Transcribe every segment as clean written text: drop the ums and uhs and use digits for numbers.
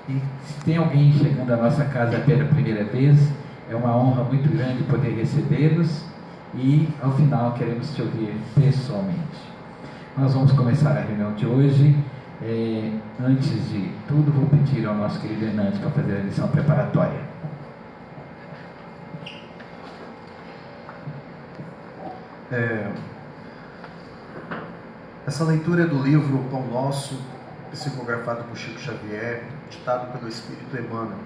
E se tem alguém chegando à nossa casa pela primeira vez, é uma honra muito grande poder recebê-los e, ao final, queremos te ouvir pessoalmente. Nós vamos começar a reunião de hoje. Antes de tudo, vou pedir ao nosso querido Hernandes para fazer a lição preparatória. Essa leitura é do livro Pão Nosso, psicografado por Chico Xavier, ditado pelo Espírito Emmanuel.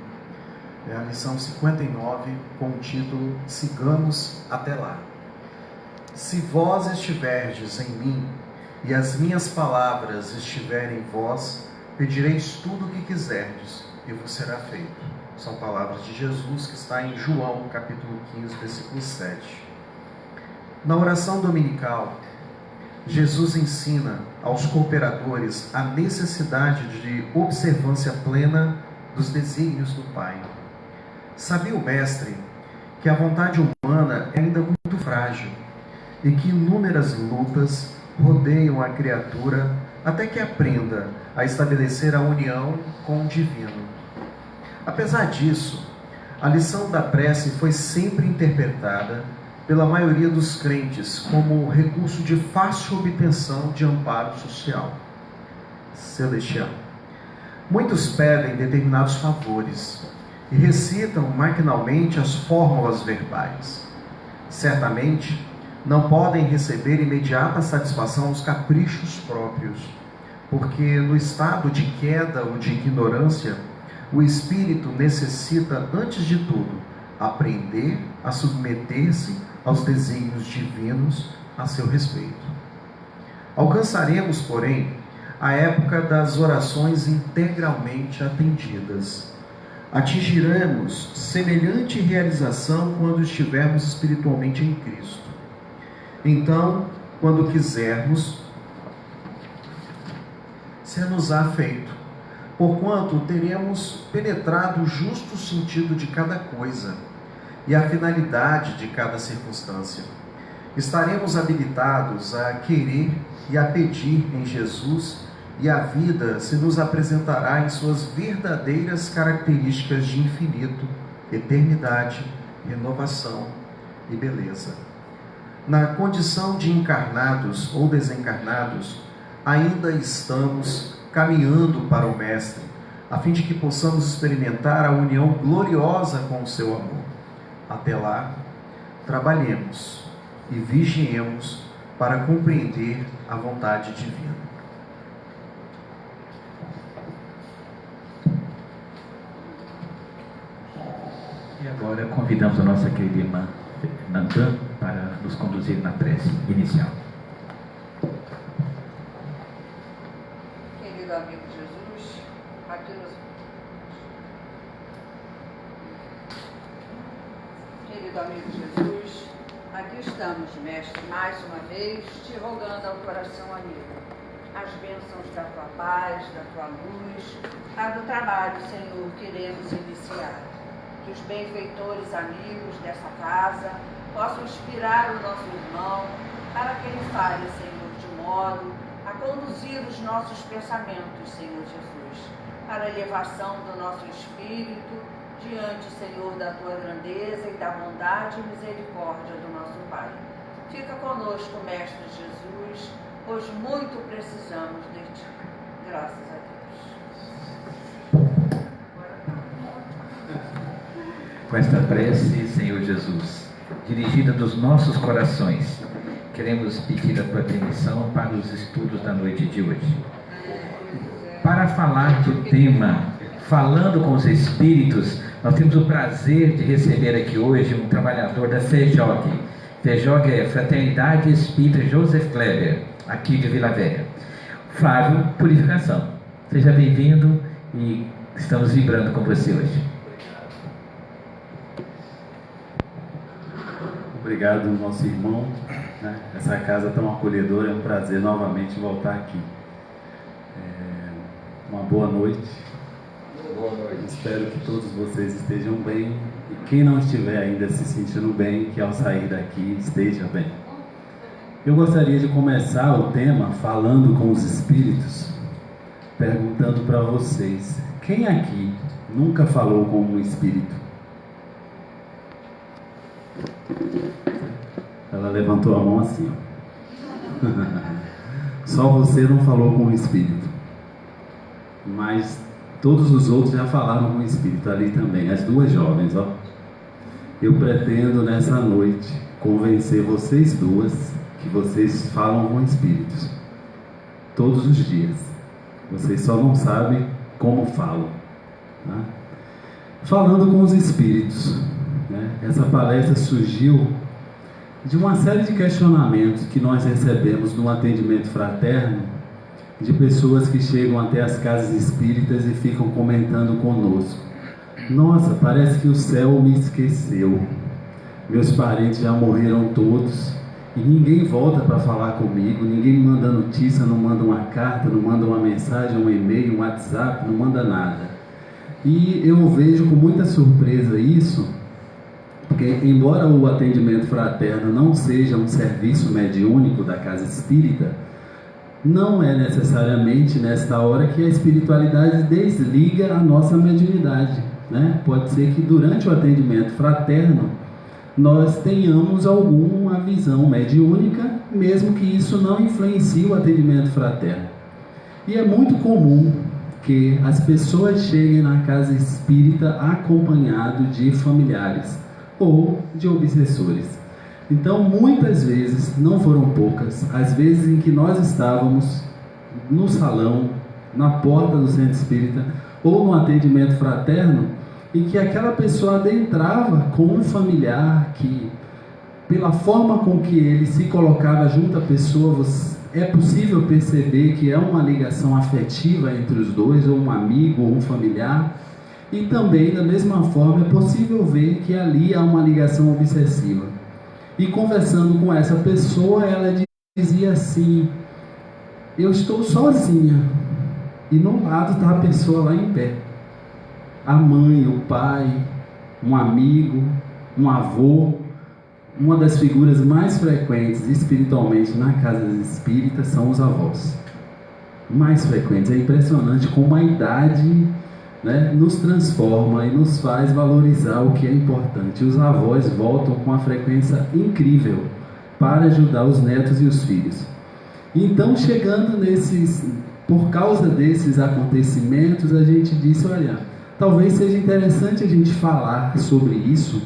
É a lição 59, com o título Sigamos até lá. Se vós estiverdes em mim, e as minhas palavras estiverem em vós, pedireis tudo o que quiserdes, e vos será feito. São palavras de Jesus, que está em João, capítulo 15, versículo 7. Na oração dominical, Jesus ensina aos cooperadores a necessidade de observância plena dos desígnios do Pai. Sabia o Mestre que a vontade humana é ainda muito frágil e que inúmeras lutas rodeiam a criatura até que aprenda a estabelecer a união com o divino. Apesar disso, a lição da prece foi sempre interpretada pela maioria dos crentes como recurso de fácil obtenção de amparo social celestial. Muitos pedem determinados favores e recitam maquinalmente as fórmulas verbais. Certamente, não podem receber imediata satisfação aos caprichos próprios, porque no estado de queda ou de ignorância, o espírito necessita, antes de tudo, aprender a submeter-se aos desígnios divinos a seu respeito. Alcançaremos, porém, a época das orações integralmente atendidas. Atingiremos semelhante realização quando estivermos espiritualmente em Cristo. Então, quando quisermos, ser-nos-á feito, porquanto teremos penetrado o justo sentido de cada coisa e a finalidade de cada circunstância. Estaremos habilitados a querer e a pedir em Jesus, e a vida se nos apresentará em suas verdadeiras características de infinito, eternidade, renovação e beleza. Na condição de encarnados ou desencarnados, ainda estamos caminhando para o Mestre, a fim de que possamos experimentar a união gloriosa com o seu amor. Até lá, trabalhemos e vigiemos para compreender a vontade divina. E agora convidamos a nossa querida irmã Nandan para nos conduzir na prece inicial. Querido amigo Jesus, aqui estamos, Mestre, mais uma vez, te rogando ao coração amigo, as bênçãos da tua paz, da tua luz, a do trabalho, Senhor, queremos iniciar. Que os benfeitores amigos dessa casa possam inspirar o nosso irmão para que ele fale, Senhor, de modo a conduzir os nossos pensamentos, Senhor Jesus, para a elevação do nosso espírito diante, Senhor, da tua grandeza e da bondade e misericórdia do nosso Pai. Fica conosco, Mestre Jesus, pois muito precisamos de ti. Graças a Deus. Com esta prece, Senhor Jesus, dirigida dos nossos corações, queremos pedir a tua permissão para os estudos da noite de hoje. Para falar do tema Falando com os Espíritos, nós temos o prazer de receber aqui hoje um trabalhador da FEJOG. FEJOG é Fraternidade Espírita Joseph Kleber, aqui de Vila Velha. Flávio Purificação. Seja bem-vindo e estamos vibrando com você hoje. Obrigado, nosso irmão. Essa casa tão acolhedora, é um prazer novamente voltar aqui. Uma boa noite. Boa noite. Espero que todos vocês estejam bem e quem não estiver ainda se sentindo bem, que ao sair daqui esteja bem. Eu gostaria de começar o tema falando com os espíritos, perguntando para vocês: Quem aqui nunca falou com um espírito? Ela levantou a mão assim, ó. Só você não falou com o espírito, mas todos os outros já falaram com o espírito ali também. As duas jovens, ó. Eu pretendo nessa noite convencer vocês duas que vocês falam com espíritos todos os dias. Vocês só não sabem como falam, tá? Falando com os espíritos, né? Essa palestra surgiu de uma série de questionamentos que nós recebemos no atendimento fraterno, de pessoas que chegam até as casas espíritas e ficam comentando conosco: nossa, parece que o céu me esqueceu, meus parentes já morreram todos e ninguém volta para falar comigo, ninguém me manda notícia, não manda uma carta, não manda uma mensagem, um e-mail, um WhatsApp, não manda nada. E eu vejo com muita surpresa isso, porque embora o atendimento fraterno não seja um serviço mediúnico da casa espírita, não é necessariamente nesta hora que a espiritualidade desliga a nossa mediunidade, né? Pode ser que durante o atendimento fraterno nós tenhamos alguma visão mediúnica, mesmo que isso não influencie o atendimento fraterno. E é muito comum que as pessoas cheguem na casa espírita acompanhado de familiares ou de obsessores. Então, muitas vezes, não foram poucas, as vezes em que nós estávamos no salão, na porta do centro espírita ou no atendimento fraterno, e que aquela pessoa adentrava com um familiar que, pela forma com que ele se colocava junto à pessoa, é possível perceber que é uma ligação afetiva entre os dois, ou um amigo, ou um familiar, e também, da mesma forma, é possível ver que ali há uma ligação obsessiva. E conversando com essa pessoa, ela dizia assim: eu estou sozinha, e no lado está a pessoa lá em pé. A mãe, o pai, um amigo, um avô. Uma das figuras mais frequentes espiritualmente na casa espírita são os avós. Mais frequentes. É impressionante como a idade, né, nos transforma e nos faz valorizar o que é importante. Os avós voltam com uma frequência incrível para ajudar os netos e os filhos. Então, chegando por causa desses acontecimentos, a gente disse: olha, talvez seja interessante a gente falar sobre isso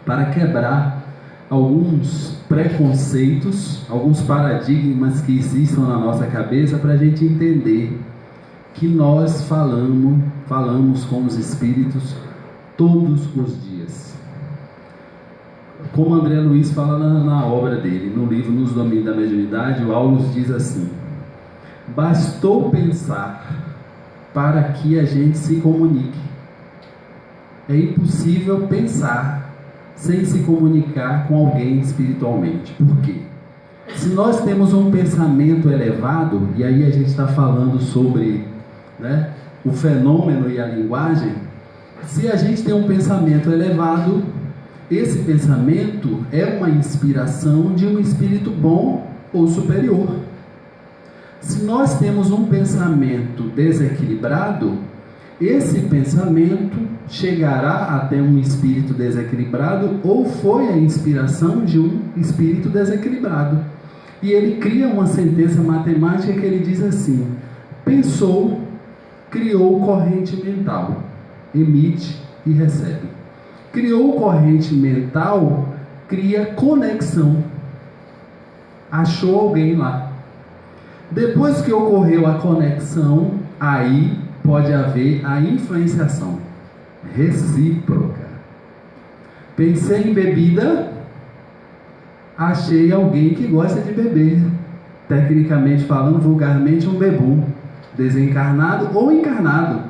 para quebrar alguns preconceitos, alguns paradigmas que existam na nossa cabeça, para a gente entender que nós falamos com os espíritos todos os dias. Como André Luiz fala na obra dele, no livro Nos Domínios da Mediunidade, o Aulus diz assim: bastou pensar para que a gente se comunique. É impossível pensar sem se comunicar com alguém espiritualmente. Por quê? Se nós temos um pensamento elevado, e aí a gente está falando sobre, né, o fenômeno e a linguagem. Se a gente tem um pensamento elevado, esse pensamento é uma inspiração de um espírito bom ou superior. Se nós temos um pensamento desequilibrado, esse pensamento chegará até um espírito desequilibrado, ou foi a inspiração de um espírito desequilibrado. E ele cria uma sentença matemática que ele diz assim: pensou, criou corrente mental, emite e recebe. Criou corrente mental, cria conexão, achou alguém lá. Depois que ocorreu a conexão, aí pode haver a influenciação recíproca. Pensei em bebida, achei alguém que gosta de beber. Tecnicamente falando, vulgarmente, um bebum, desencarnado ou encarnado.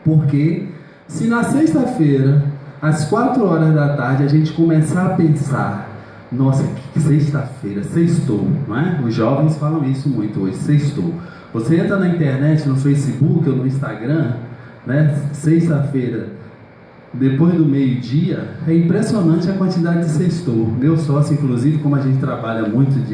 Porque se na sexta-feira, às 4 horas da tarde, a gente começar a pensar: nossa, que sexta-feira, sextou, não é? Os jovens falam isso muito hoje, sextou. Você entra na internet, no Facebook ou no Instagram, né? Sexta-feira, depois do meio-dia, é impressionante a quantidade de sextou. Meu sócio, inclusive, como a gente trabalha muito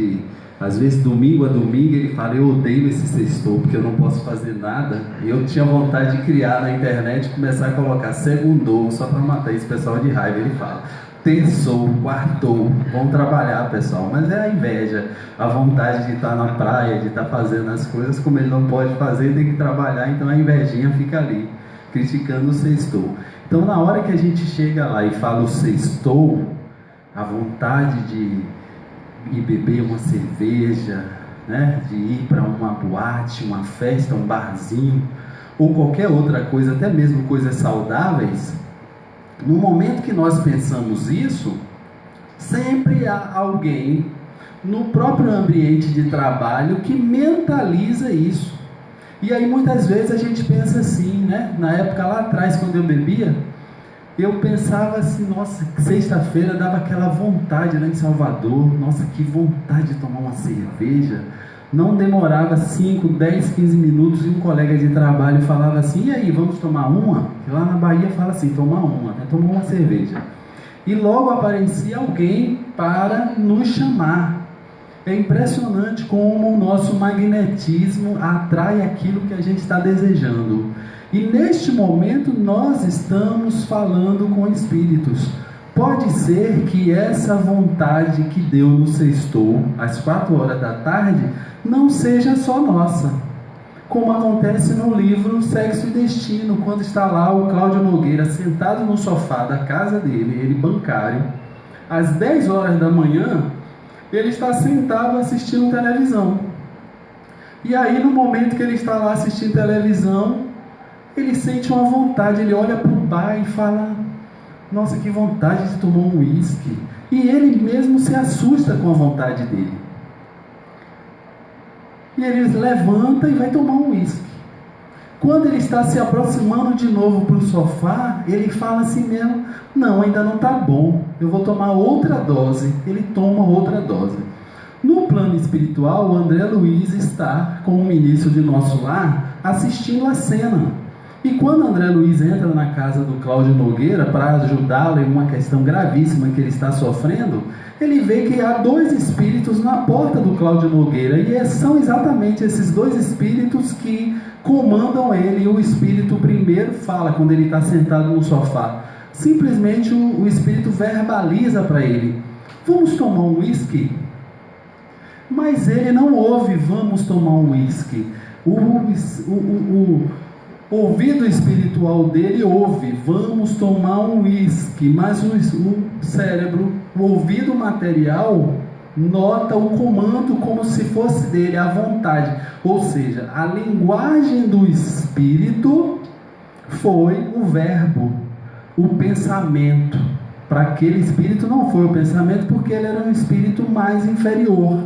Às vezes, domingo a domingo, ele fala: eu odeio esse sextou, porque eu não posso fazer nada. E eu tinha vontade de criar na internet, começar a colocar segundou, só para matar esse pessoal de raiva. Ele fala: terçou, quartou, vamos trabalhar, pessoal. Mas é a inveja, a vontade de estar na praia, de estar fazendo as coisas, como ele não pode fazer, tem que trabalhar, então a invejinha fica ali, criticando o sextou. Então, na hora que a gente chega lá e fala o sextou, a vontade de ir beber uma cerveja, né? De ir para uma boate, uma festa, um barzinho, ou qualquer outra coisa, até mesmo coisas saudáveis, no momento que nós pensamos isso, sempre há alguém no próprio ambiente de trabalho que mentaliza isso. E aí muitas vezes a gente pensa assim, né? Na época lá atrás, quando eu bebia, eu pensava assim: nossa, sexta-feira dava aquela vontade lá em Salvador, nossa, que vontade de tomar uma cerveja. Não demorava 5, 10, 15 minutos e um colega de trabalho falava assim: e aí, vamos tomar uma? E lá na Bahia fala assim: tomar uma, né? Tomar uma cerveja. E logo aparecia alguém para nos chamar. É impressionante como o nosso magnetismo atrai aquilo que a gente está desejando. E neste momento nós estamos falando com espíritos. Pode ser que essa vontade que deu no sextou, às 4 horas da tarde, não seja só nossa. Como acontece no livro Sexo e Destino, quando está lá o Cláudio Nogueira sentado no sofá da casa dele, ele bancário, às 10 horas da manhã, ele está sentado assistindo televisão. E aí, no momento que ele está lá assistindo televisão, ele sente uma vontade, ele olha para o bar e fala: nossa, que vontade de tomar um uísque. E ele mesmo se assusta com a vontade dele. E ele levanta e vai tomar um uísque. Quando ele está se aproximando de novo para o sofá, ele fala assim mesmo: não, ainda não está bom, eu vou tomar outra dose. Ele toma outra dose. No plano espiritual, o André Luiz está com o ministro de nosso lar assistindo a cena. E quando André Luiz entra na casa do Cláudio Nogueira para ajudá-lo em uma questão gravíssima que ele está sofrendo, ele vê que há 2 espíritos na porta do Cláudio Nogueira, e são exatamente esses 2 espíritos que comandam ele. E o espírito primeiro fala, quando ele está sentado no sofá, simplesmente o espírito verbaliza para ele: vamos tomar um uísque? Mas ele não ouve "vamos tomar um uísque". O ouvido espiritual dele ouve "vamos tomar um uísque", mas o cérebro, o ouvido material, nota o comando como se fosse dele, a vontade. Ou seja, a linguagem do espírito foi o verbo, o pensamento. Para aquele espírito não foi o pensamento, porque ele era um espírito mais inferior.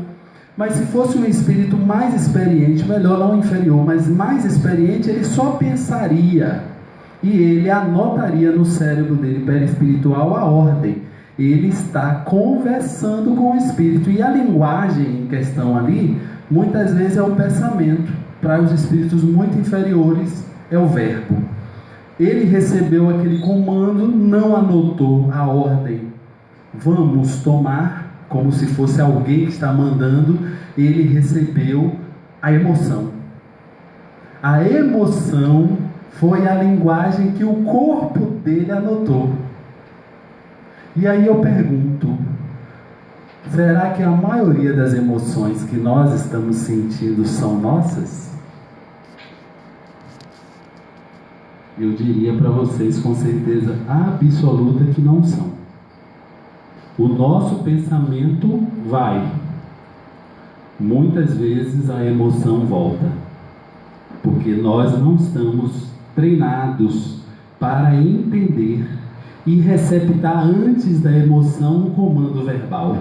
Mas se fosse um espírito mais experiente, melhor não inferior, mas mais experiente, ele só pensaria e ele anotaria no cérebro dele perispiritual a ordem. Ele está conversando com o espírito, e a linguagem em questão ali, muitas vezes é o pensamento. Para os espíritos muito inferiores é o verbo. Ele recebeu aquele comando, não anotou a ordem, vamos tomar, como se fosse alguém que está mandando. Ele recebeu a emoção. A emoção foi a linguagem que o corpo dele anotou. E aí eu pergunto: será que a maioria das emoções que nós estamos sentindo são nossas? Eu diria para vocês com certeza absoluta que não são. O nosso pensamento vai. Muitas vezes a emoção volta, porque nós não estamos treinados para entender e receptar antes da emoção o comando verbal.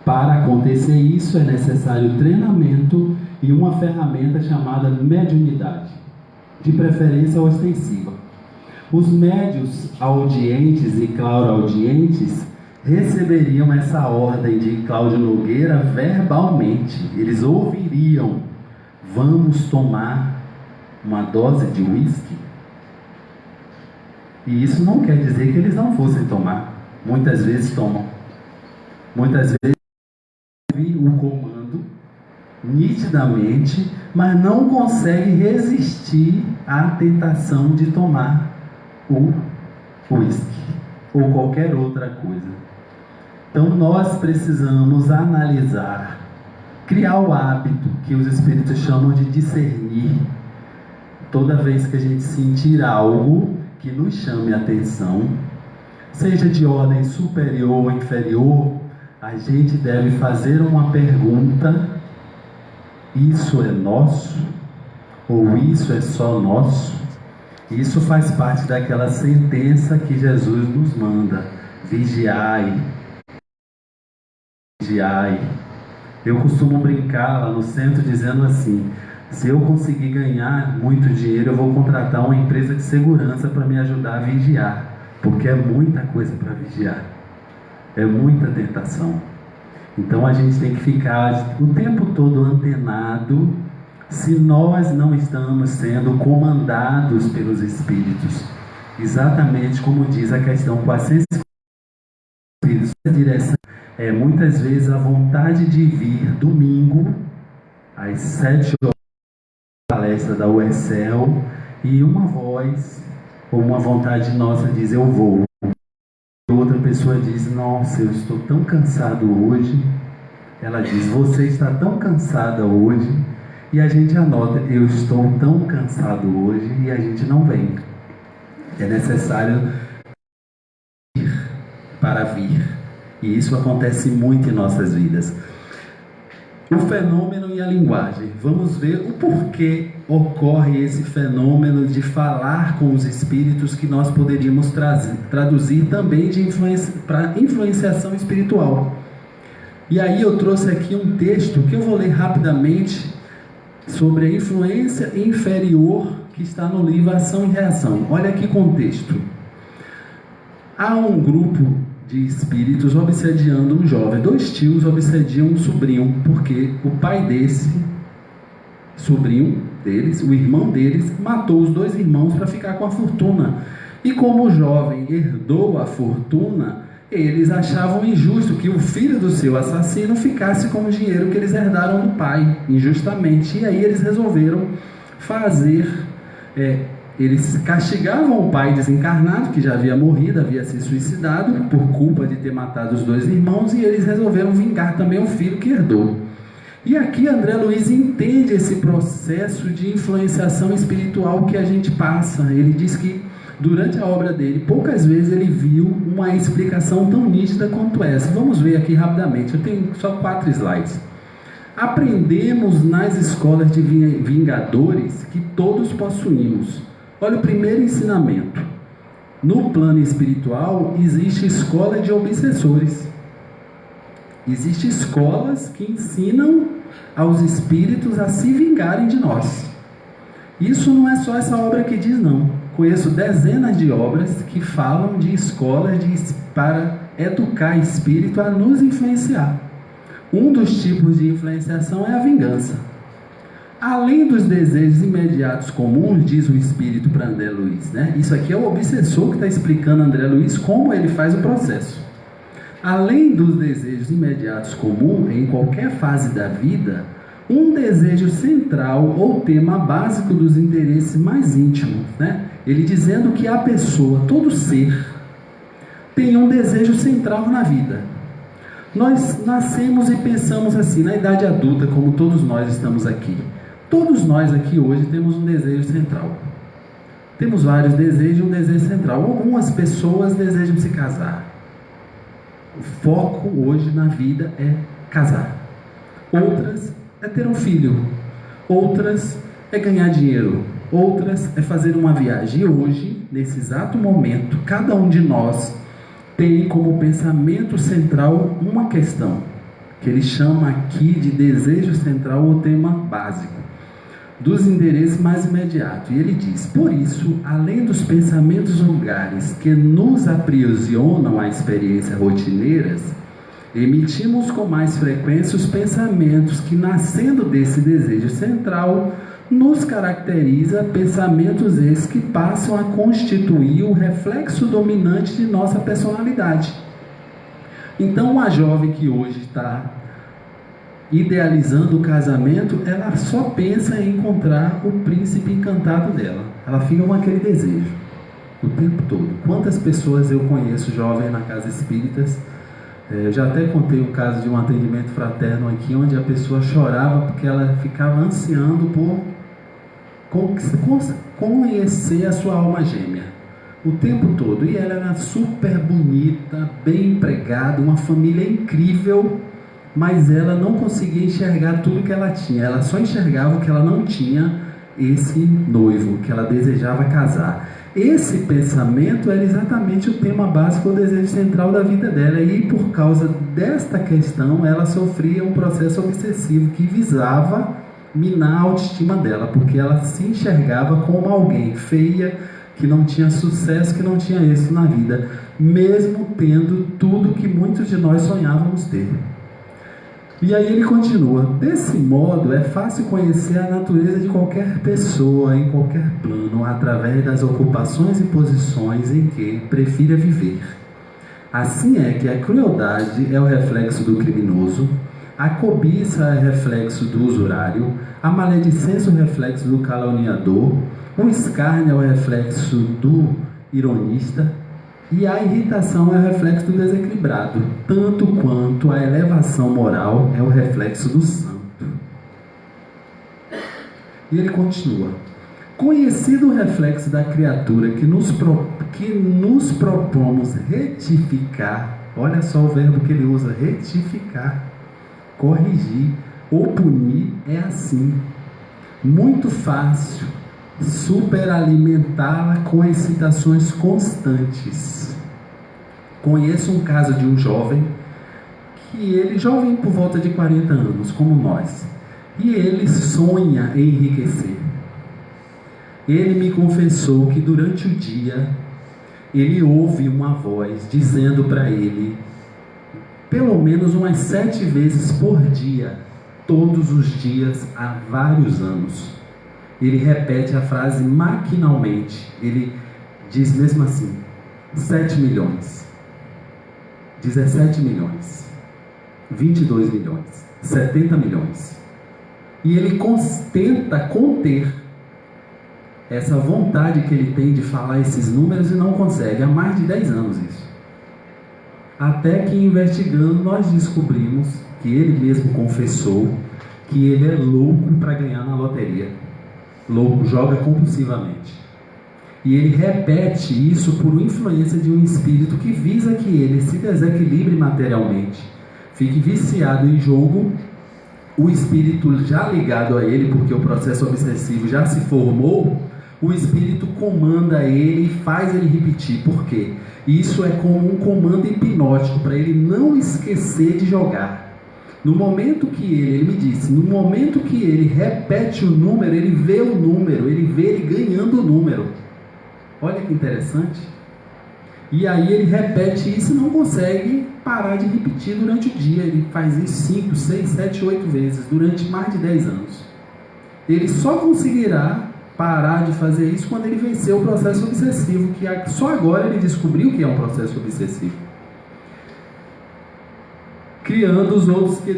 Para acontecer isso é necessário treinamento e uma ferramenta chamada mediunidade, de preferência ostensiva. Os médios audientes e clareaudientes receberiam essa ordem de Cláudio Nogueira verbalmente. Eles ouviriam: vamos tomar uma dose de uísque? E isso não quer dizer que eles não fossem tomar. Muitas vezes tomam. Muitas vezes ouvem o comando nitidamente, mas não consegue resistir à tentação de tomar o uísque ou qualquer outra coisa. Então nós precisamos analisar, criar o hábito que os espíritos chamam de discernir. Toda vez que a gente sentir algo que nos chame a atenção, seja de ordem superior ou inferior, a gente deve fazer uma pergunta: isso é nosso? Ou isso é só nosso? Isso faz parte daquela sentença que Jesus nos manda: vigiai, vigiai. Eu costumo brincar lá no centro dizendo assim: se eu conseguir ganhar muito dinheiro, eu vou contratar uma empresa de segurança para me ajudar a vigiar, porque é muita coisa para vigiar, é muita tentação. Então a gente tem que ficar o tempo todo antenado se nós não estamos sendo comandados pelos espíritos, exatamente como diz a questão 400. A direção é muitas vezes a vontade de vir domingo às 7 horas da palestra da UECEL, e uma voz ou uma vontade nossa diz: eu vou. Outra pessoa diz: nossa, eu estou tão cansado hoje. Ela diz: você está tão cansada hoje. E a gente anota: eu estou tão cansado hoje, e a gente não vem. É necessário ir para vir. E isso acontece muito em nossas vidas. O fenômeno e a linguagem. Vamos ver o porquê ocorre esse fenômeno de falar com os espíritos, que nós poderíamos traduzir também de para influenciação espiritual. E aí eu trouxe aqui um texto que eu vou ler rapidamente sobre a influência inferior, que está no livro Ação e Reação. Olha que contexto. Há um grupo de espíritos obsediando um jovem. 2 tios obsediam um sobrinho, porque o pai desse sobrinho deles, o irmão deles, matou os 2 irmãos para ficar com a fortuna. E como o jovem herdou a fortuna, eles achavam injusto que o filho do seu assassino ficasse com o dinheiro que eles herdaram do pai, injustamente. E aí eles resolveram fazer... eles castigavam o pai desencarnado, que já havia morrido, havia se suicidado por culpa de ter matado os 2 irmãos, e eles resolveram vingar também o filho que herdou. E aqui André Luiz entende esse processo de influenciação espiritual que a gente passa. Ele diz que durante a obra dele, poucas vezes ele viu uma explicação tão nítida quanto essa. Vamos ver aqui rapidamente, eu tenho só 4 slides. Aprendemos nas escolas de vingadores que todos possuímos. Olha o primeiro ensinamento. No plano espiritual existe escola de obsessores. Existem escolas que ensinam aos espíritos a se vingarem de nós. Isso não é só essa obra que diz, não. Conheço dezenas de obras que falam de escolas para educar espírito a nos influenciar. Um dos tipos de influenciação é a vingança. Além dos desejos imediatos comuns, diz o espírito para André Luiz, né? Isso aqui é o obsessor que está explicando a André Luiz como ele faz o processo. Além dos desejos imediatos comuns, em qualquer fase da vida, um desejo central ou tema básico dos interesses mais íntimos, né? Ele dizendo que a pessoa, todo ser, tem um desejo central na vida. Nós nascemos e pensamos assim, na idade adulta, como todos nós estamos aqui. Todos nós aqui hoje temos um desejo central. Temos vários desejos e um desejo central. Algumas pessoas desejam se casar. O foco hoje na vida é casar. Outras é ter um filho. Outras é ganhar dinheiro. Outras é fazer uma viagem. E hoje, nesse exato momento, cada um de nós tem como pensamento central uma questão, que ele chama aqui de desejo central ou tema básico, dos interesses mais imediatos. E ele diz: por isso, além dos pensamentos vulgares que nos aprisionam a experiências rotineiras, emitimos com mais frequência os pensamentos que, nascendo desse desejo central, nos caracteriza, pensamentos esses que passam a constituir o reflexo dominante de nossa personalidade. Então, uma jovem que hoje está idealizando o casamento, ela só pensa em encontrar o príncipe encantado dela. Ela fica com aquele desejo o tempo todo. Quantas pessoas eu conheço jovens na casa espíritas, eu já até contei o caso de um atendimento fraterno aqui, onde a pessoa chorava porque ela ficava ansiando por conhecer a sua alma gêmea o tempo todo, e ela era super bonita, bem empregada, uma família incrível, mas ela não conseguia enxergar tudo que ela tinha. Ela só enxergava que ela não tinha esse noivo, que ela desejava casar. Esse pensamento era exatamente o tema básico, o desejo central da vida dela, e por causa desta questão ela sofria um processo obsessivo que visava minar a autoestima dela, porque ela se enxergava como alguém feia, que não tinha sucesso, que não tinha êxito na vida, mesmo tendo tudo que muitos de nós sonhávamos ter. E aí ele continua: desse modo é fácil conhecer a natureza de qualquer pessoa em qualquer plano, através das ocupações e posições em que prefira viver. Assim é que a crueldade é o reflexo do criminoso, a cobiça é reflexo do usurário, a maledicência é o reflexo do caluniador, o escárnio é o reflexo do ironista, e a irritação é o reflexo do desequilibrado, tanto quanto a elevação moral é o reflexo do santo. E ele continua: conhecido o reflexo da criatura que nos propomos retificar, olha só o verbo que ele usa, retificar, corrigir ou punir, é assim, muito fácil superalimentá-la com excitações constantes. Conheço um caso de um jovem, jovem por volta de 40 anos, como nós, e ele sonha em enriquecer. Ele me confessou que durante o dia ele ouve uma voz dizendo para ele, pelo menos umas 7 vezes por dia, todos os dias há vários anos. Ele repete a frase maquinalmente. Ele diz mesmo assim: 7 milhões, 17 milhões, 22 milhões, 70 milhões. E ele tenta conter essa vontade que ele tem de falar esses números e não consegue. Há mais de 10 anos isso. Até que, investigando, nós descobrimos que ele mesmo confessou que ele é louco para ganhar na loteria. Louco, joga compulsivamente. E ele repete isso por influência de um espírito que visa que ele se desequilibre materialmente, fique viciado em jogo. O espírito já ligado a ele, porque o processo obsessivo já se formou, o espírito comanda ele e faz ele repetir. Por quê? Isso é como um comando hipnótico para ele não esquecer de jogar. No momento que ele me disse, no momento que ele repete o número, ele vê o número, ele vê ele ganhando o número. Olha que interessante. E aí ele repete isso e não consegue parar de repetir durante o dia. Ele faz isso 5, 6, 7, 8 vezes durante mais de 10 anos. Ele só conseguirá parar de fazer isso quando ele vencer o processo obsessivo, que só agora ele descobriu que é um processo obsessivo. Criando os outros que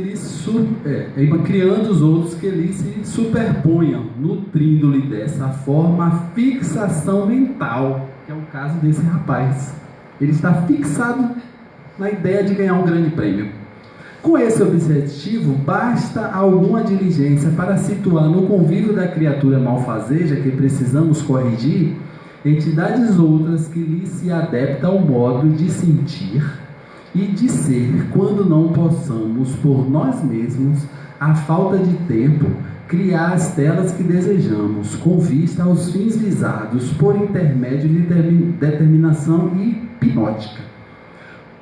lhe se superponham, nutrindo-lhe dessa forma a fixação mental, que é o caso desse rapaz. Ele está fixado na ideia de ganhar um grande prêmio. Com esse objetivo, basta alguma diligência para situar no convívio da criatura malfazeja que precisamos corrigir entidades outras que lhe se adaptam ao modo de sentir e de ser, quando não possamos por nós mesmos, a falta de tempo, criar as telas que desejamos, com vista aos fins visados por intermédio de determinação hipnótica.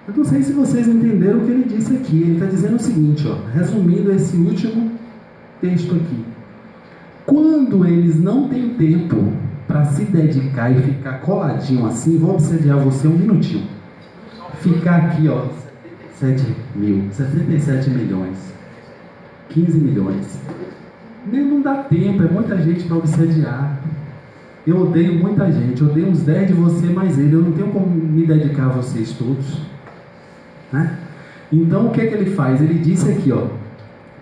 Eu não sei se vocês entenderam o que ele disse aqui. Ele está dizendo o seguinte, resumindo esse último texto aqui. Quando eles não têm tempo para se dedicar e ficar coladinho assim, vou obsediar você um minutinho. Ficar aqui, 77 milhões, 15 milhões. Nem não dá tempo, é muita gente para obsediar. Eu odeio muita gente, eu odeio uns 10 de você mais ele, eu não tenho como me dedicar a vocês todos. Né? Então o que é que ele faz? Ele disse aqui,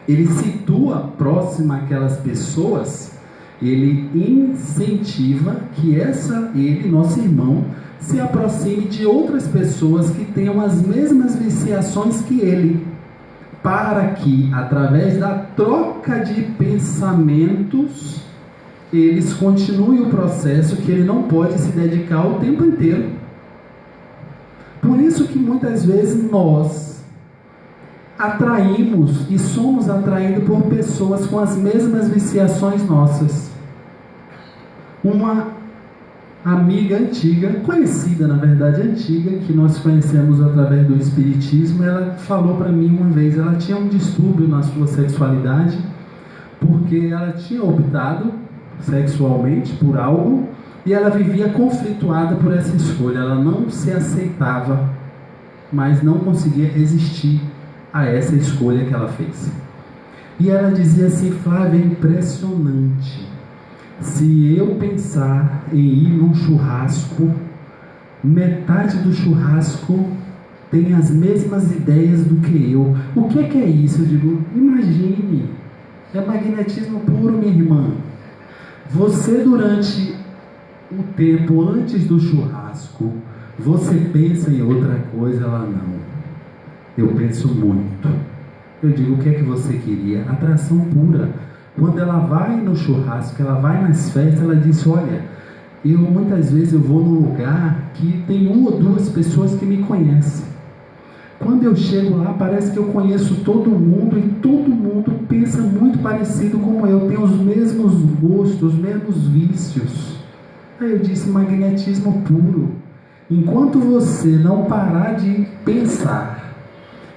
ele situa próximo àquelas pessoas, ele incentiva que ele, nosso irmão, se aproxime de outras pessoas que tenham as mesmas viciações que ele, para que, através da troca de pensamentos, eles continuem o processo que ele não pode se dedicar o tempo inteiro. Por isso que muitas vezes nós atraímos e somos atraídos por pessoas com as mesmas viciações nossas. Uma amiga antiga, conhecida na verdade antiga, que nós conhecemos através do Espiritismo, ela falou para mim uma vez, ela tinha um distúrbio na sua sexualidade, porque ela tinha optado sexualmente por algo, e ela vivia conflituada por essa escolha, ela não se aceitava, mas não conseguia resistir a essa escolha que ela fez. E ela dizia assim: Flávia, é impressionante, se eu pensar em ir num churrasco, metade do churrasco tem as mesmas ideias do que eu. O que é isso? Eu digo, imagine, é magnetismo puro, minha irmã. Você, durante o tempo antes do churrasco, você pensa em outra coisa, ela não. Eu penso muito. Eu digo, o que é que você queria? Atração pura. Quando ela vai no churrasco, ela vai nas festas, ela diz, olha, muitas vezes eu vou num lugar que tem uma ou duas pessoas que me conhecem. Quando eu chego lá, parece que eu conheço todo mundo e todo mundo pensa muito parecido como eu, tem os mesmos gostos, os mesmos vícios. Aí eu disse, magnetismo puro. Enquanto você não parar de pensar,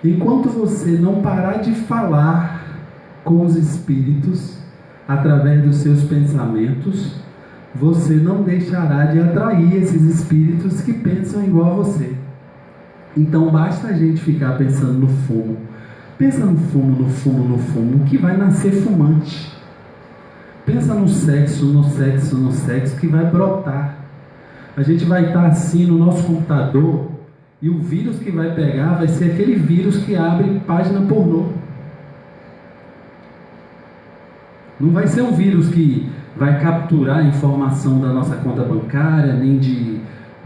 enquanto você não parar de falar com os espíritos, através dos seus pensamentos, você não deixará de atrair esses espíritos que pensam igual a você. Então basta a gente ficar pensando no fumo. Pensa no fumo, no fumo, no fumo, que vai nascer fumante. Pensa no sexo, no sexo, no sexo, que vai brotar. A gente vai estar assim no nosso computador e o vírus que vai pegar vai ser aquele vírus que abre página pornô. Não vai ser um vírus que vai capturar a informação da nossa conta bancária, nem de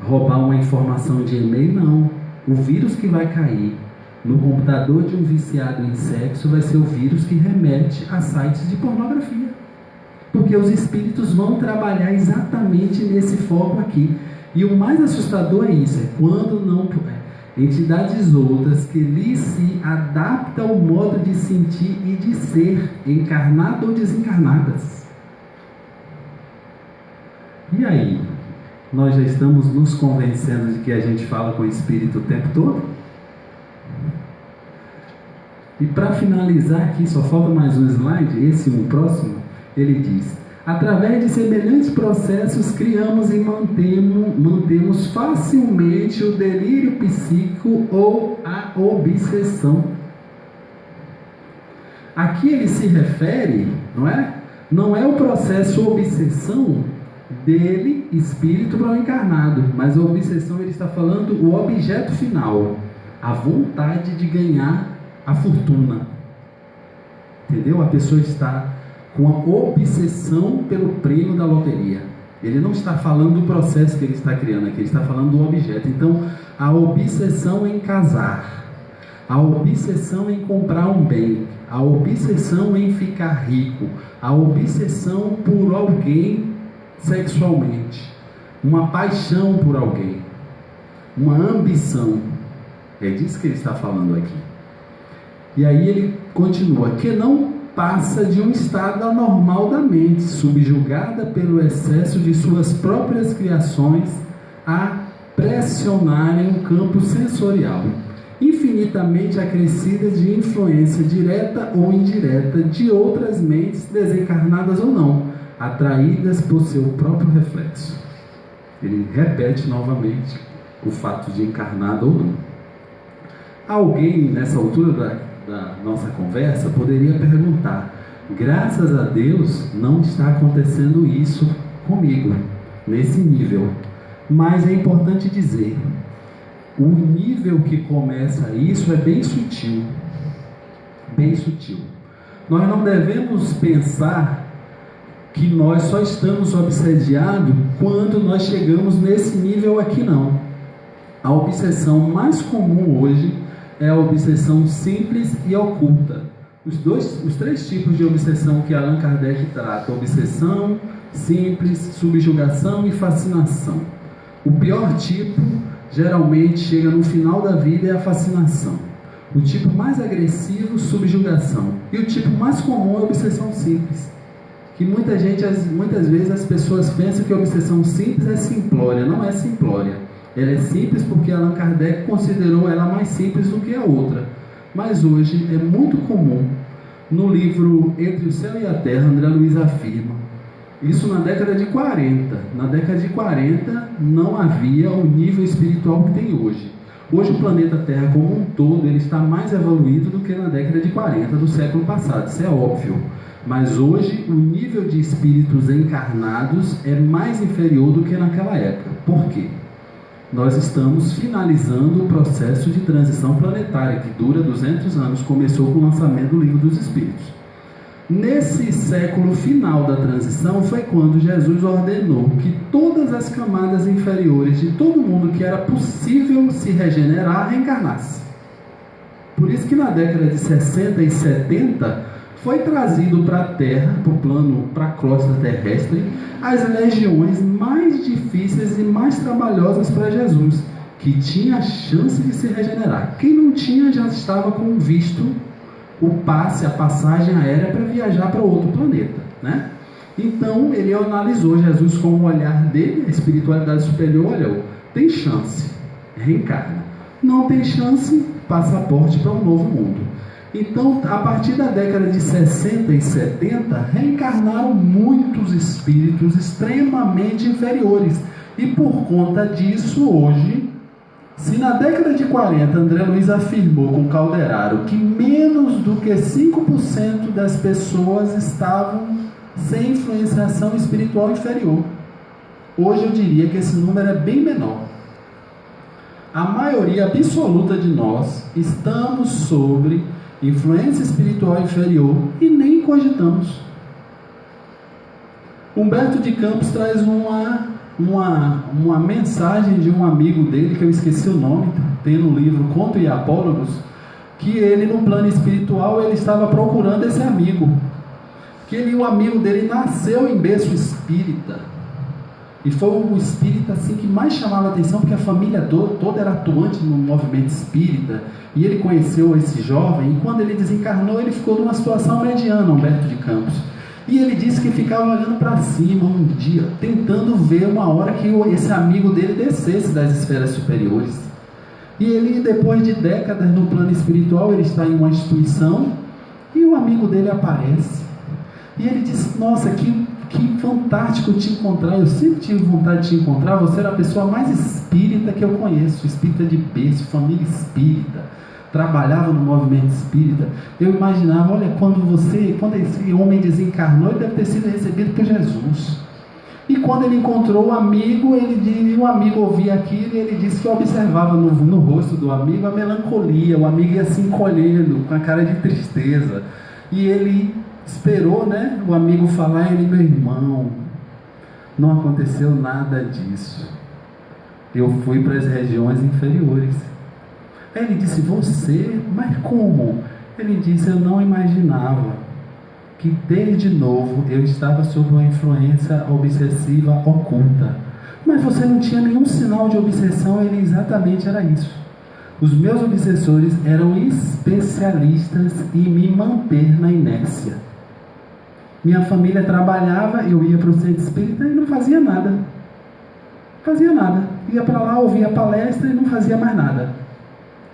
roubar uma informação de e-mail, não. O vírus que vai cair no computador de um viciado em sexo vai ser o vírus que remete a sites de pornografia. Porque os espíritos vão trabalhar exatamente nesse foco aqui. E o mais assustador é isso, é quando não... entidades outras que lhe se adaptam ao modo de sentir e de ser, encarnado ou desencarnadas. E aí? Nós já estamos nos convencendo de que a gente fala com o espírito o tempo todo? E para finalizar aqui, só falta mais um slide, esse um próximo, ele diz: através de semelhantes processos criamos e mantemos facilmente o delírio psíquico ou a obsessão. Aqui ele se refere, não é o processo obsessão dele, espírito, para o encarnado, mas a obsessão, ele está falando o objeto final, a vontade de ganhar a fortuna. Entendeu? A pessoa está com a obsessão pelo prêmio da loteria. Ele não está falando do processo que ele está criando aqui, ele está falando do objeto. Então, a obsessão em casar, a obsessão em comprar um bem, a obsessão em ficar rico, a obsessão por alguém sexualmente, uma paixão por alguém, uma ambição. É disso que ele está falando aqui. E aí ele continua, que não passa de um estado anormal da mente, subjugada pelo excesso de suas próprias criações a pressionarem o campo sensorial, infinitamente acrescidas de influência direta ou indireta de outras mentes, desencarnadas ou não, atraídas por seu próprio reflexo. Ele repete novamente o fato de encarnado ou não. Alguém, nessa altura da nossa conversa, poderia perguntar: graças a Deus não está acontecendo isso comigo, nesse nível. Mas é importante dizer, o nível que começa isso é bem sutil. Bem sutil. Nós não devemos pensar que nós só estamos obsediados quando nós chegamos nesse nível aqui, não. A obsessão mais comum hoje é a obsessão simples e oculta. Os três tipos de obsessão que Allan Kardec trata: obsessão, simples, subjugação e fascinação. O pior tipo, geralmente, chega no final da vida, é a fascinação. O tipo mais agressivo, subjugação. E o tipo mais comum é a obsessão simples. Que muitas vezes as pessoas pensam que a obsessão simples é simplória. Não é simplória. Ela é simples porque Allan Kardec considerou ela mais simples do que a outra. Mas hoje é muito comum, no livro Entre o Céu e a Terra, André Luiz afirma, isso na década de 40. Na década de 40 não havia o nível espiritual que tem hoje. Hoje o planeta Terra como um todo ele está mais evoluído do que na década de 40 do século passado, isso é óbvio. Mas hoje o nível de espíritos encarnados é mais inferior do que naquela época. Por quê? Nós estamos finalizando o processo de transição planetária, que dura 200 anos, começou com o lançamento do Livro dos Espíritos. Nesse século final da transição foi quando Jesus ordenou que todas as camadas inferiores de todo mundo que era possível se regenerar, reencarnasse. Por isso que na década de 60 e 70 foi trazido para a Terra, para a crosta terrestre, as legiões mais difíceis e mais trabalhosas para Jesus, que tinha a chance de se regenerar. Quem não tinha já estava com visto, o passe, a passagem aérea para viajar para outro planeta, né? Então ele analisou Jesus com o olhar dele, a espiritualidade superior olhou, tem chance, reencarna. Não tem chance, passaporte para um novo mundo. Então, a partir da década de 60 e 70, reencarnaram muitos espíritos extremamente inferiores. E por conta disso, hoje, se na década de 40 André Luiz afirmou com Calderaro que menos do que 5% das pessoas estavam sem influenciação espiritual inferior, hoje eu diria que esse número é bem menor. A maioria absoluta de nós estamos sobre influência espiritual inferior e nem cogitamos. Humberto de Campos traz uma mensagem de um amigo dele, que eu esqueci o nome, tem no livro Conto e Apólogos, que ele no plano espiritual ele estava procurando esse amigo, que o amigo dele nasceu em berço espírita, e foi o espírita assim, que mais chamava a atenção, porque a família toda era atuante no movimento espírita, e ele conheceu esse jovem, e quando ele desencarnou, ele ficou numa situação mediana, Humberto de Campos. E ele disse que ficava olhando para cima um dia, tentando ver uma hora que esse amigo dele descesse das esferas superiores. E ele, depois de décadas no plano espiritual, ele está em uma instituição, e o amigo dele aparece. E ele disse, nossa, que fantástico te encontrar, eu sempre tive vontade de te encontrar, você era a pessoa mais espírita que eu conheço, espírita de berço, família espírita, trabalhava no movimento espírita. Eu imaginava, olha, quando esse homem desencarnou, ele deve ter sido recebido por Jesus. E quando ele encontrou o amigo, o amigo ouvia aquilo e ele disse que observava no rosto do amigo a melancolia, o amigo ia se encolhendo, com a cara de tristeza. E ele esperou, né, o amigo falar, e ele, meu irmão, não aconteceu nada disso. Eu fui para as regiões inferiores. Aí ele disse, você? Mas como? Ele disse, eu não imaginava que desde novo eu estava sob uma influência obsessiva oculta. Mas você não tinha nenhum sinal de obsessão, ele exatamente era isso. Os meus obsessores eram especialistas em me manter na inércia. Minha família trabalhava, eu ia para o centro espírita e não fazia nada. Fazia nada. Ia para lá, ouvia palestra e não fazia mais nada.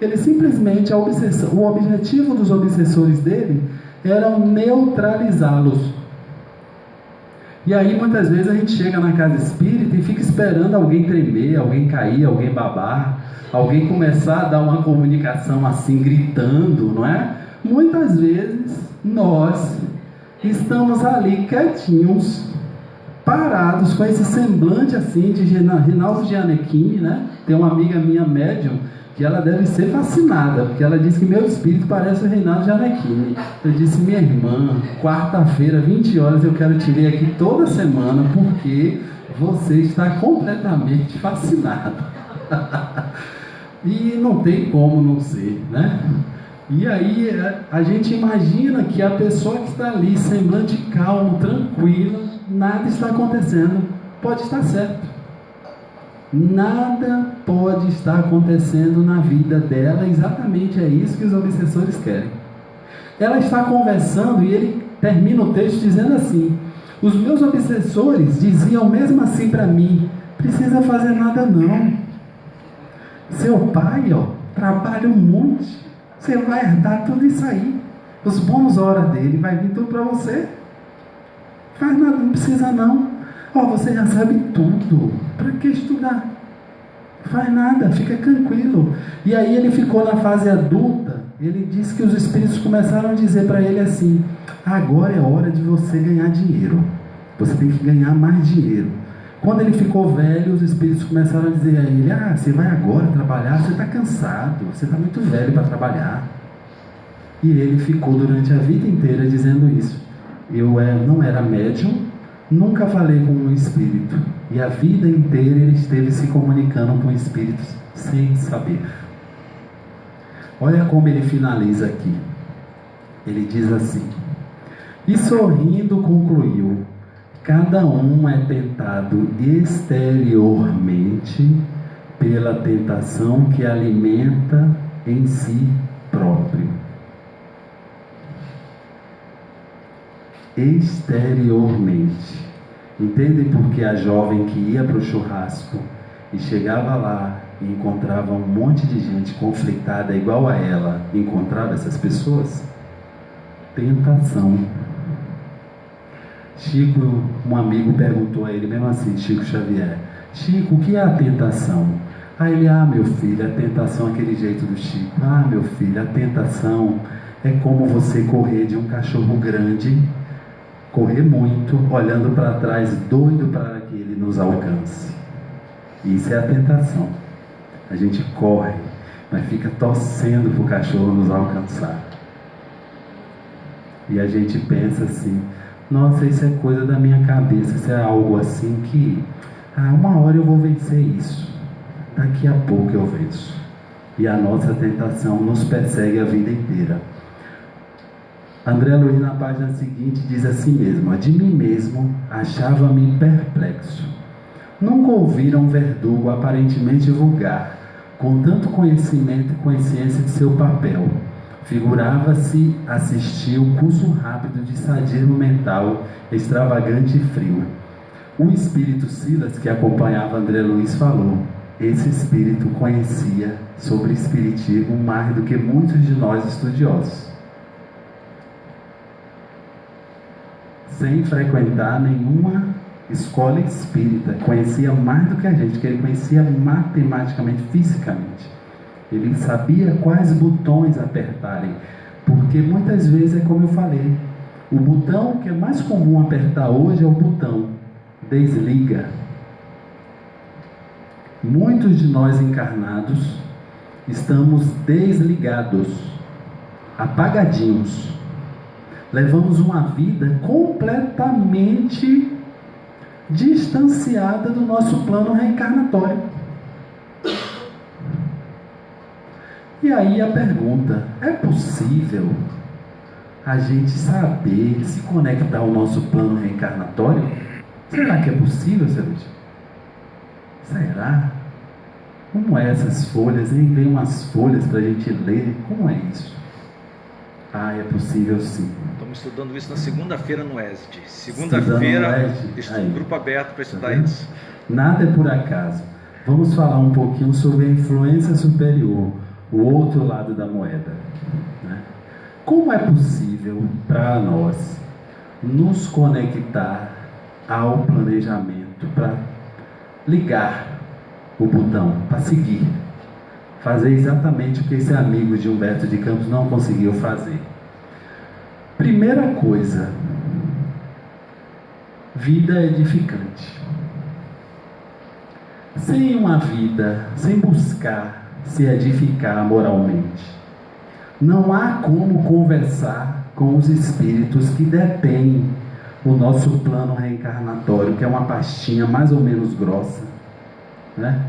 Ele simplesmente, o objetivo dos obsessores dele era neutralizá-los. E aí muitas vezes a gente chega na casa espírita e fica esperando alguém tremer, alguém cair, alguém babar, alguém começar a dar uma comunicação assim, gritando, não é? Muitas vezes nós estamos ali quietinhos, parados, com esse semblante assim de Rinaldo Gianecchini, né? Tem uma amiga minha médium que ela deve ser fascinada, porque ela disse que meu espírito parece o Reinaldo Gianecchini. Eu disse, minha irmã, quarta-feira, 20 horas, eu quero te ver aqui toda semana, porque você está completamente fascinado. E não tem como não ser, né? E aí a gente imagina que a pessoa que está ali, semblante calmo, tranquila, nada está acontecendo. Pode estar certo. Nada pode estar acontecendo na vida dela, exatamente é isso que os obsessores querem. Ela está conversando e ele termina o texto dizendo assim: os meus obsessores diziam mesmo assim para mim, precisa fazer nada não. Seu pai, trabalha um monte, você vai herdar tudo isso aí. Os bônus hora dele vai vir tudo para você. Faz nada, não precisa não. Você já sabe tudo. Para que estudar? Faz nada, fica tranquilo. E aí ele ficou na fase adulta. Ele disse que os espíritos começaram a dizer para ele assim: agora é hora de você ganhar dinheiro. Você tem que ganhar mais dinheiro. Quando ele ficou velho, os espíritos começaram a dizer a ele: você vai agora trabalhar? Você está cansado, você está muito velho para trabalhar. E ele ficou durante a vida inteira dizendo isso. Eu não era médium, nunca falei com um espírito. E a vida inteira ele esteve se comunicando com espíritos sem saber. Olha como ele finaliza aqui. Ele diz assim: e sorrindo concluiu: cada um é tentado exteriormente pela tentação que alimenta em si próprio. Exteriormente. Entendem por que a jovem que ia para o churrasco e chegava lá e encontrava um monte de gente conflitada igual a ela, encontrava essas pessoas? Tentação. Chico, um amigo perguntou a ele, mesmo assim, Chico Xavier: Chico, o que é a tentação? Ele: meu filho, a tentação é aquele jeito do Chico. Meu filho, a tentação é como você correr de um cachorro grande, correr muito, olhando para trás, doido para que ele nos alcance. Isso é a tentação. A gente corre, mas fica torcendo para o cachorro nos alcançar. E a gente pensa assim: nossa, isso é coisa da minha cabeça, isso é algo assim que uma hora eu vou vencer isso, daqui a pouco eu venço. E a nossa tentação nos persegue a vida inteira. André Luiz, na página seguinte, diz assim mesmo: de mim mesmo achava-me perplexo. Nunca ouvira um verdugo aparentemente vulgar, com tanto conhecimento e consciência de seu papel. Figurava-se assistir um curso rápido de sadismo mental, extravagante e frio. O espírito Silas, que acompanhava André Luiz, falou: esse espírito conhecia sobre espiritismo mais do que muitos de nós estudiosos. Sem frequentar nenhuma escola espírita, conhecia mais do que a gente, que ele conhecia matematicamente, fisicamente. Ele sabia quais botões apertarem, porque muitas vezes é como eu falei, o botão que é mais comum apertar hoje é o botão desliga. Muitos de nós encarnados estamos desligados, apagadinhos. Levamos uma vida completamente distanciada do nosso plano reencarnatório. E aí a pergunta: é possível a gente saber se conectar ao nosso plano reencarnatório? Será que é possível, Celeste? Será? Como é essas folhas? Vem umas folhas para a gente ler. Como é isso? É possível sim. Estamos estudando isso na segunda-feira no ESD. Segunda-feira, estudo grupo aberto para estudar isso. Nada é por acaso. Vamos falar um pouquinho sobre a influência superior, o outro lado da moeda, né? Como é possível para nós nos conectar ao planejamento, para ligar o botão, para seguir, fazer exatamente o que esse amigo de Humberto de Campos não conseguiu fazer? Primeira coisa, vida edificante. Sem uma vida, sem buscar, se edificar moralmente. Não há como conversar com os espíritos que detêm o nosso plano reencarnatório, que é uma pastinha mais ou menos grossa, né?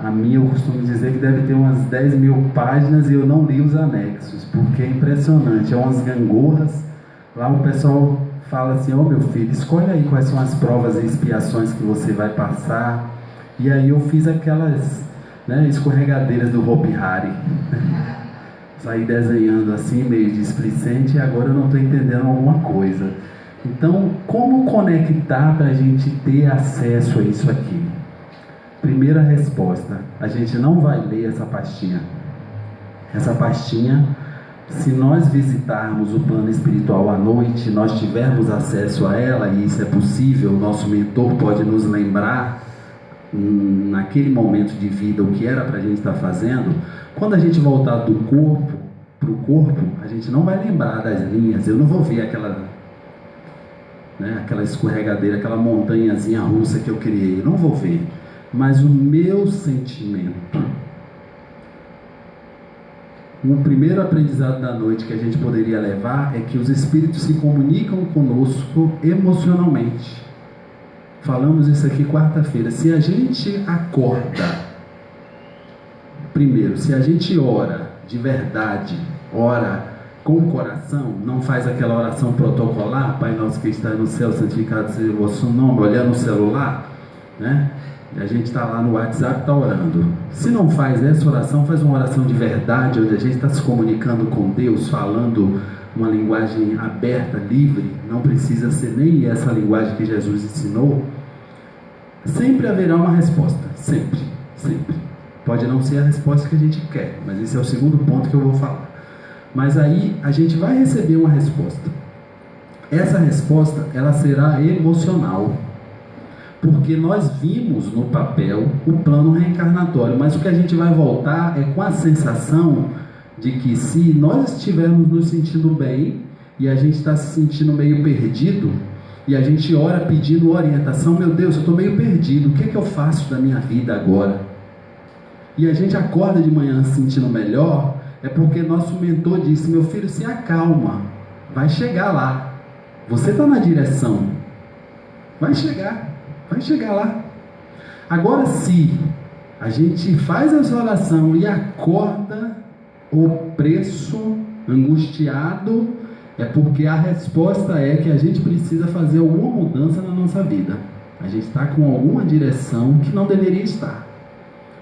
A minha, eu costumo dizer que deve ter umas 10 mil páginas e eu não li os anexos, porque é impressionante, é umas gangorras. Lá o pessoal fala assim: meu filho, escolhe aí quais são as provas e expiações que você vai passar. E aí eu fiz aquelas, né, escorregadeiras do Hopi Hari. Saí desenhando assim, meio displicente, e agora eu não estou entendendo alguma coisa. Então, como conectar para a gente ter acesso a isso aqui? Primeira resposta: a gente não vai ler essa pastinha. Essa pastinha, se nós visitarmos o plano espiritual à noite, nós tivermos acesso a ela, e isso é possível, o nosso mentor pode nos lembrar naquele momento de vida o que era para a gente estar fazendo. Quando a gente voltar do corpo para o corpo, a gente não vai lembrar das linhas. Eu não vou ver aquela escorregadeira, aquela montanhazinha russa que eu criei, eu não vou ver. Mas o meu sentimento, o primeiro aprendizado da noite que a gente poderia levar é que os espíritos se comunicam conosco emocionalmente. Falamos isso aqui quarta-feira. Se a gente acorda, primeiro, se a gente ora de verdade, ora com o coração, não faz aquela oração protocolar, Pai nosso que está no céu, santificado seja o vosso nome, olhando o celular, né? A gente está lá no WhatsApp, está orando. Se não faz essa oração, faz uma oração de verdade, onde a gente está se comunicando com Deus, falando uma linguagem aberta, livre, não precisa ser nem essa linguagem que Jesus ensinou. Sempre haverá uma resposta, sempre, sempre. Pode não ser a resposta que a gente quer, mas esse é o segundo ponto que eu vou falar. Mas aí a gente vai receber uma resposta. Essa resposta, ela será emocional. Porque nós vimos no papel o plano reencarnatório, mas o que a gente vai voltar é com a sensação de que se nós estivermos nos sentindo bem e a gente está se sentindo meio perdido, e a gente ora pedindo orientação: meu Deus, eu estou meio perdido, o que é que eu faço da minha vida agora? E a gente acorda de manhã se sentindo melhor, é porque nosso mentor disse: meu filho, se acalma, vai chegar lá, você está na direção, vai chegar lá. Agora, se a gente faz essa oração e acorda opresso, angustiado, é porque a resposta é que a gente precisa fazer alguma mudança na nossa vida. A gente está com alguma direção que não deveria estar.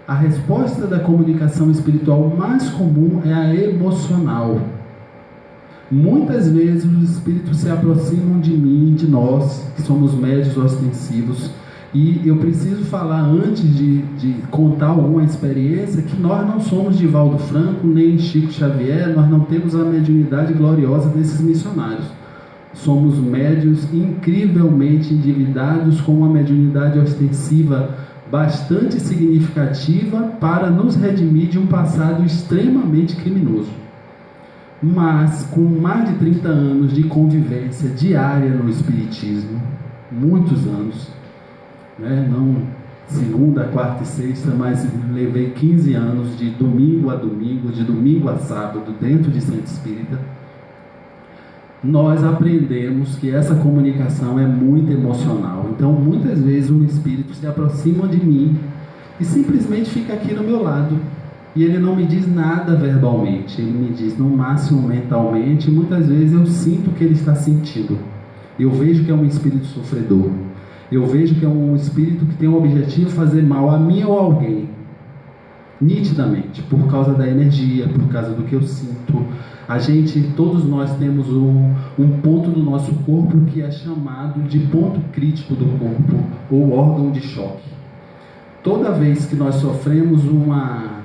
A resposta da comunicação espiritual mais comum é a emocional. Muitas vezes os espíritos se aproximam de mim, de nós, que somos médios ostensivos, e eu preciso falar, antes de contar alguma experiência, que nós não somos Divaldo Franco, nem Chico Xavier, nós não temos a mediunidade gloriosa desses missionários. Somos médios incrivelmente endividados, com uma mediunidade ostensiva bastante significativa para nos redimir de um passado extremamente criminoso. Mas com mais de 30 anos de convivência diária no Espiritismo, muitos anos, né? Não segunda, quarta e sexta, mas levei 15 anos de domingo a domingo, de domingo a sábado, dentro de centro espírita. Nós aprendemos que essa comunicação é muito emocional. Então, muitas vezes um espírito se aproxima de mim e simplesmente fica aqui do meu lado. E ele não me diz nada verbalmente, ele me diz no máximo mentalmente, e muitas vezes eu sinto o que ele está sentindo. Eu vejo que é um espírito sofredor. Eu vejo que é um espírito que tem o objetivo de fazer mal a mim ou a alguém. Nitidamente, por causa da energia, por causa do que eu sinto. Todos nós temos um ponto do nosso corpo que é chamado de ponto crítico do corpo, ou órgão de choque. Toda vez que nós sofremos uma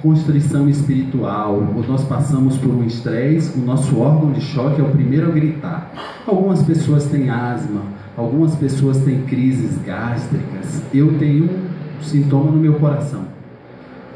constrição espiritual, ou nós passamos por um estresse, o nosso órgão de choque é o primeiro a gritar. Algumas pessoas têm asma, algumas pessoas têm crises gástricas. Eu tenho um sintoma no meu coração.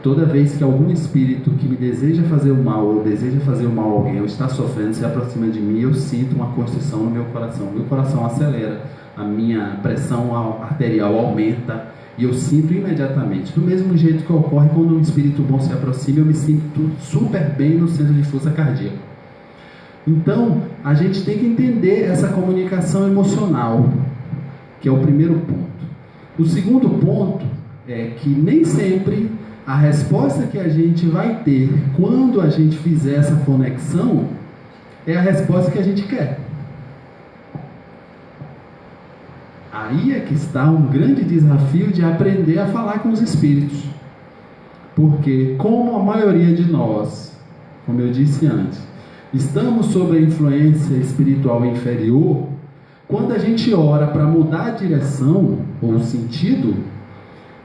Toda vez que algum espírito que me deseja fazer o mal, ou deseja fazer o mal a alguém, ou está sofrendo, se aproxima de mim, eu sinto uma constrição no meu coração. Meu coração acelera, a minha pressão arterial aumenta, E eu sinto imediatamente. Do mesmo jeito que ocorre quando um espírito bom se aproxima, eu me sinto super bem no centro de força cardíaca. Então, a gente tem que entender essa comunicação emocional, que é o primeiro ponto. O segundo ponto é que nem sempre a resposta que a gente vai ter quando a gente fizer essa conexão é a resposta que a gente quer. Aí é que está um grande desafio de aprender a falar com os espíritos. Porque, como a maioria de nós, como eu disse antes, estamos sob a influência espiritual inferior, quando a gente ora para mudar a direção ou o sentido,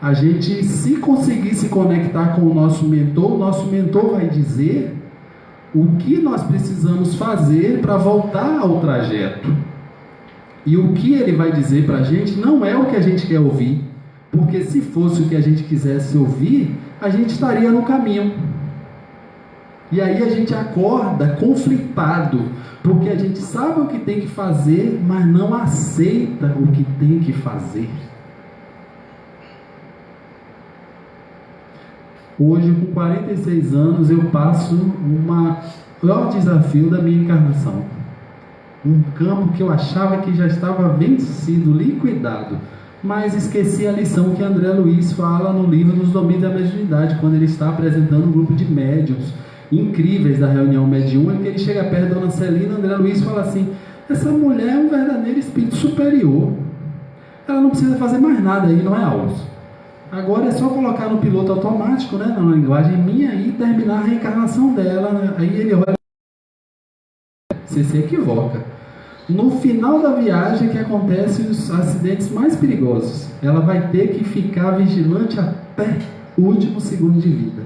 a gente, se conseguir se conectar com o nosso mentor vai dizer o que nós precisamos fazer para voltar ao trajeto. E o que ele vai dizer para a gente não é o que a gente quer ouvir, porque se fosse o que a gente quisesse ouvir, a gente estaria no caminho. E aí a gente acorda conflitado, porque a gente sabe o que tem que fazer, mas não aceita o que tem que fazer. Hoje, com 46 anos, eu passo o maior desafio da minha encarnação. Um campo que eu achava que já estava vencido, liquidado, mas esqueci a lição que André Luiz fala no livro Nos Domínios da Mediunidade, quando ele está apresentando um grupo de médiuns incríveis da reunião mediúnica. Ele chega perto da Dona Celina, André Luiz fala assim: essa mulher é um verdadeiro espírito superior, ela não precisa fazer mais nada aí, não é, Aulos? Agora é só colocar no piloto automático, né, na linguagem minha, e terminar a reencarnação dela, né? Aí ele olha, você se equivoca. No final da viagem que acontecem os acidentes mais perigosos. Ela vai ter que ficar vigilante até o último segundo de vida.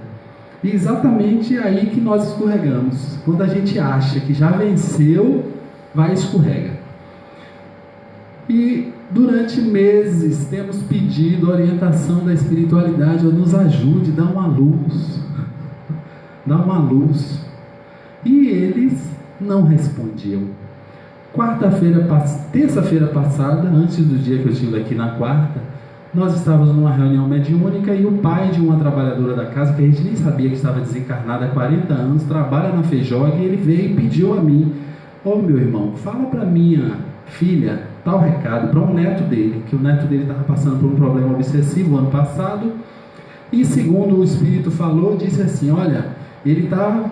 E exatamente aí que nós escorregamos. Quando a gente acha que já venceu, vai e escorrega. E durante meses temos pedido a orientação da espiritualidade, nos ajude, dá uma luz. Dá uma luz. E eles não respondiam. Terça-feira passada, antes do dia que eu estive aqui na quarta, nós estávamos numa reunião mediúnica e o pai de uma trabalhadora da casa, que a gente nem sabia que estava desencarnada há 40 anos, trabalha na Fejoga, e ele veio e pediu a mim: ô meu irmão, fala para minha filha tal recado, para um neto dele, que o neto dele estava passando por um problema obsessivo ano passado, e segundo o espírito falou, disse assim: olha, ele está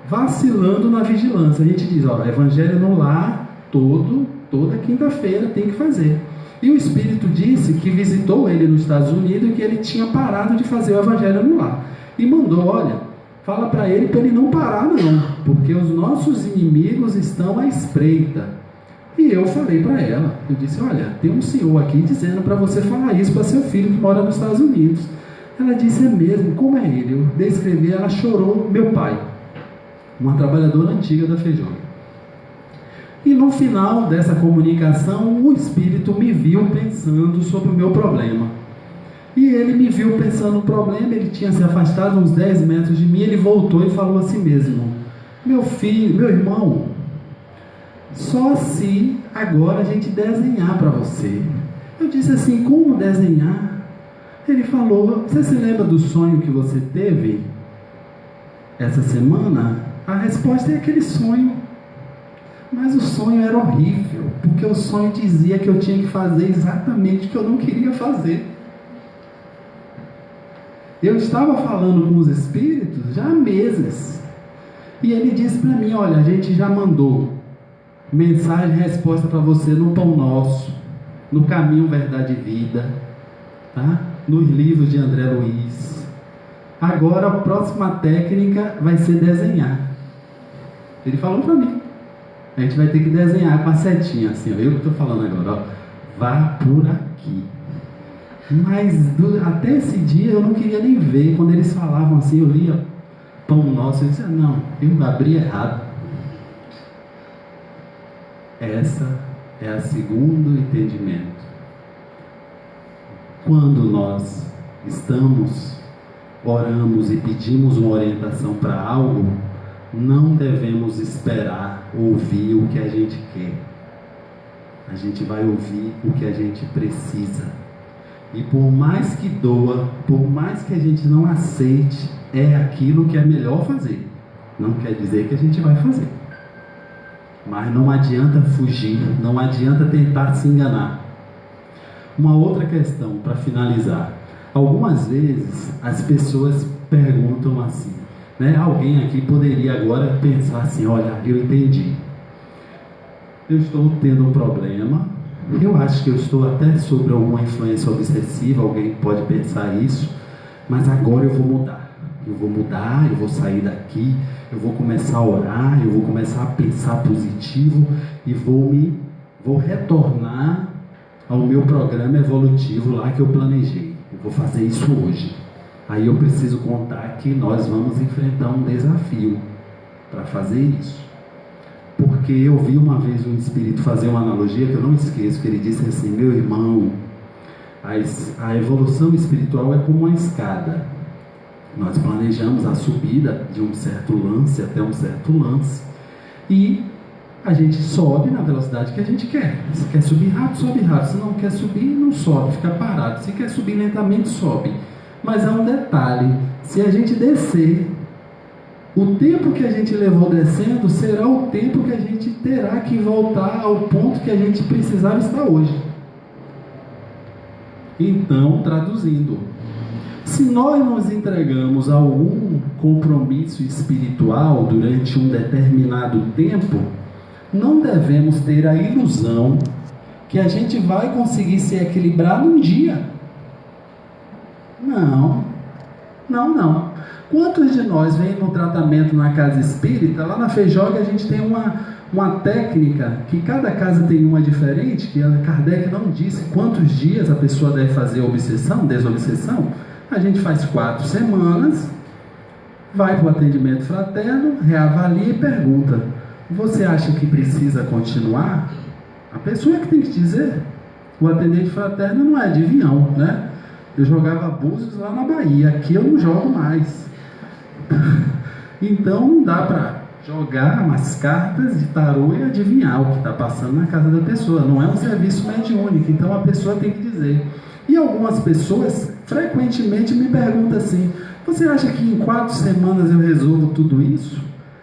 vacilando na vigilância. A gente diz, ó, evangelho no lar, toda quinta-feira tem que fazer. E o espírito disse que visitou ele nos Estados Unidos e que ele tinha parado de fazer o evangelho no lar. E mandou, olha, fala para ele não parar não, porque os nossos inimigos estão à espreita. E eu falei para ela, eu disse, olha, tem um senhor aqui dizendo para você falar isso para seu filho que mora nos Estados Unidos. Ela disse, é mesmo, como é ele? Eu descrevi, ela chorou, meu pai, uma trabalhadora antiga da Feijão. E no final dessa comunicação, o espírito me viu pensando sobre o meu problema. E ele me viu pensando no problema, ele tinha se afastado uns 10 metros de mim, ele voltou e falou assim mesmo: meu filho, meu irmão, só se agora a gente desenhar para você. Eu disse assim, como desenhar? Ele falou, você se lembra do sonho que você teve essa semana? A resposta é aquele sonho. Mas o sonho era horrível, porque o sonho dizia que eu tinha que fazer exatamente o que eu não queria fazer. Eu estava falando com os espíritos já há meses, e ele disse para mim, olha, a gente já mandou mensagem e resposta para você no Pão Nosso, no Caminho, Verdade e Vida, tá? Nos livros de André Luiz. Agora a próxima técnica vai ser desenhar. Ele falou para mim. A gente vai ter que desenhar com a setinha, assim, ó, eu que estou falando agora, ó, vá por aqui. Mas até esse dia eu não queria nem ver. Quando eles falavam assim, eu lia Pão Nosso, eu disse, não, eu abri errado. Essa é a segundo entendimento. Quando nós oramos e pedimos uma orientação para algo, não devemos esperar ouvir o que a gente quer. A gente vai ouvir o que a gente precisa. E por mais que doa, por mais que a gente não aceite, é aquilo que é melhor fazer. Não quer dizer que a gente vai fazer. Mas não adianta fugir, não adianta tentar se enganar. Uma outra questão para finalizar. Algumas vezes as pessoas perguntam assim, né? Alguém aqui poderia agora pensar assim, olha, eu entendi. Eu estou tendo um problema, eu acho que eu estou até sobre alguma influência obsessiva, alguém pode pensar isso, mas agora eu vou mudar. Eu vou mudar, eu vou sair daqui, eu vou começar a orar, eu vou começar a pensar positivo e vou retornar ao meu programa evolutivo lá que eu planejei. Eu vou fazer isso hoje. Aí eu preciso contar que nós vamos enfrentar um desafio para fazer isso. Porque eu vi uma vez um espírito fazer uma analogia que eu não esqueço, que ele disse assim, meu irmão, a evolução espiritual é como uma escada. Nós planejamos a subida de um certo lance até um certo lance e a gente sobe na velocidade que a gente quer. Se quer subir rápido, sobe rápido. Se não quer subir, não sobe, fica parado. Se quer subir lentamente, sobe. Mas há um detalhe, se a gente descer, o tempo que a gente levou descendo será o tempo que a gente terá que voltar ao ponto que a gente precisava estar hoje. Então, traduzindo, se nós nos entregamos a algum compromisso espiritual durante um determinado tempo, não devemos ter a ilusão que a gente vai conseguir se equilibrar num dia. Não. Quantos de nós vêm no tratamento na casa espírita? Lá na Feijoga a gente tem uma técnica, que cada casa tem uma diferente, que a Kardec não disse quantos dias a pessoa deve fazer obsessão, desobsessão. A gente faz 4 semanas, vai para o atendimento fraterno, reavalia e pergunta, você acha que precisa continuar? A pessoa é que tem que dizer. O atendente fraterno não é adivinhão, né? Eu jogava búzios lá na Bahia, aqui eu não jogo mais. Então não dá para jogar umas cartas de tarô e adivinhar o que está passando na casa da pessoa. Não é um serviço mediúnico, então a pessoa tem que dizer. E algumas pessoas frequentemente me perguntam assim, você acha que em 4 semanas eu resolvo tudo isso?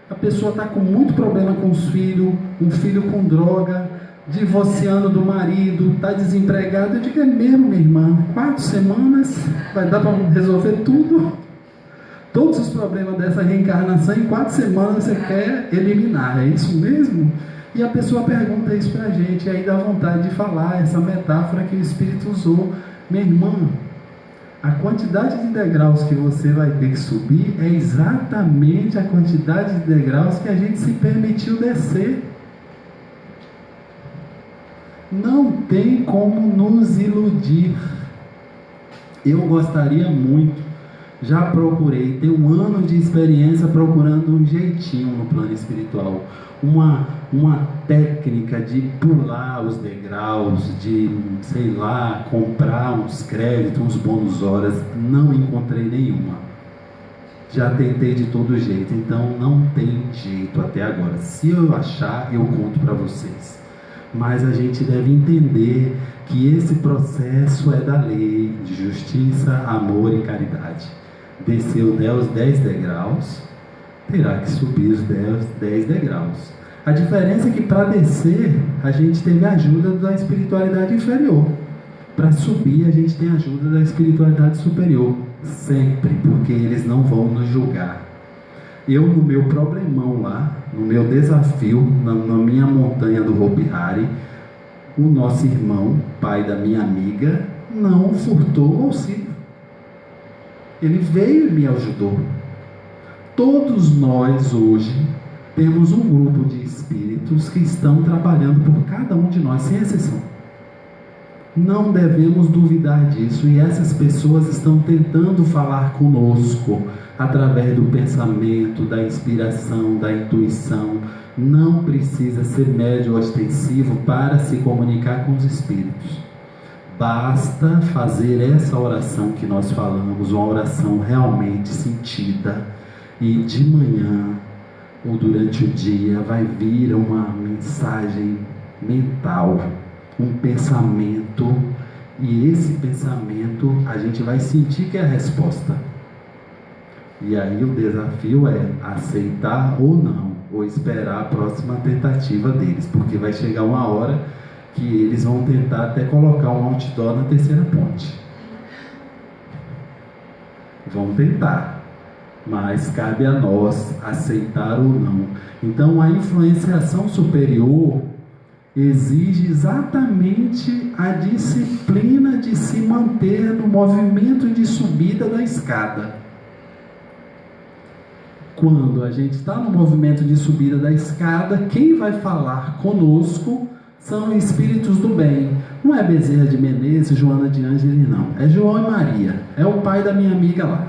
A pessoa está com muito problema com os filhos, um filho com droga, divorciando do marido, está desempregado. Eu digo, é mesmo, minha irmã, 4 semanas vai dar para resolver tudo? Todos os problemas dessa reencarnação em 4 semanas você quer eliminar, é isso mesmo? E a pessoa pergunta isso para a gente, e aí dá vontade de falar essa metáfora que o Espírito usou. Minha irmã, a quantidade de degraus que você vai ter que subir é exatamente a quantidade de degraus que a gente se permitiu descer. Não tem como nos iludir. Eu gostaria muito, já procurei ter 1 ano de experiência procurando um jeitinho no plano espiritual, uma técnica de pular os degraus, de, sei lá, comprar uns créditos, uns bônus horas. Não encontrei nenhuma. Já tentei de todo jeito, então não tem jeito até agora. Se eu achar, eu conto para vocês. Mas a gente deve entender que esse processo é da lei de justiça, amor e caridade. Desceu os 10 degraus, terá que subir os 10 degraus. A diferença é que para descer, a gente teve a ajuda da espiritualidade inferior. Para subir, a gente tem a ajuda da espiritualidade superior. Sempre, porque eles não vão nos julgar. Eu, no meu problemão lá, no meu desafio, na minha montanha do Hopi Hari, o nosso irmão, pai da minha amiga, não furtou o auxílio. Ele veio e me ajudou. Todos nós hoje temos um grupo de espíritos que estão trabalhando por cada um de nós, sem exceção. Não devemos duvidar disso, e essas pessoas estão tentando falar conosco através do pensamento, da inspiração, da intuição. Não precisa ser médio ostensivo para se comunicar com os espíritos. Basta fazer essa oração que nós falamos, uma oração realmente sentida, e de manhã ou durante o dia vai vir uma mensagem mental, um pensamento E esse pensamento a gente vai sentir que é a resposta. E aí o desafio é aceitar ou não, ou esperar a próxima tentativa deles, porque vai chegar uma hora que eles vão tentar até colocar um outdoor na terceira ponte. Vão tentar, mas cabe a nós aceitar ou não. Então a influenciação superior exige exatamente a disciplina de se manter no movimento de subida da escada. Quando a gente está no movimento de subida da escada, quem vai falar conosco são espíritos do bem. Não é Bezerra de Menezes, Joana de Ângeles, não. É João e Maria. É o pai da minha amiga lá.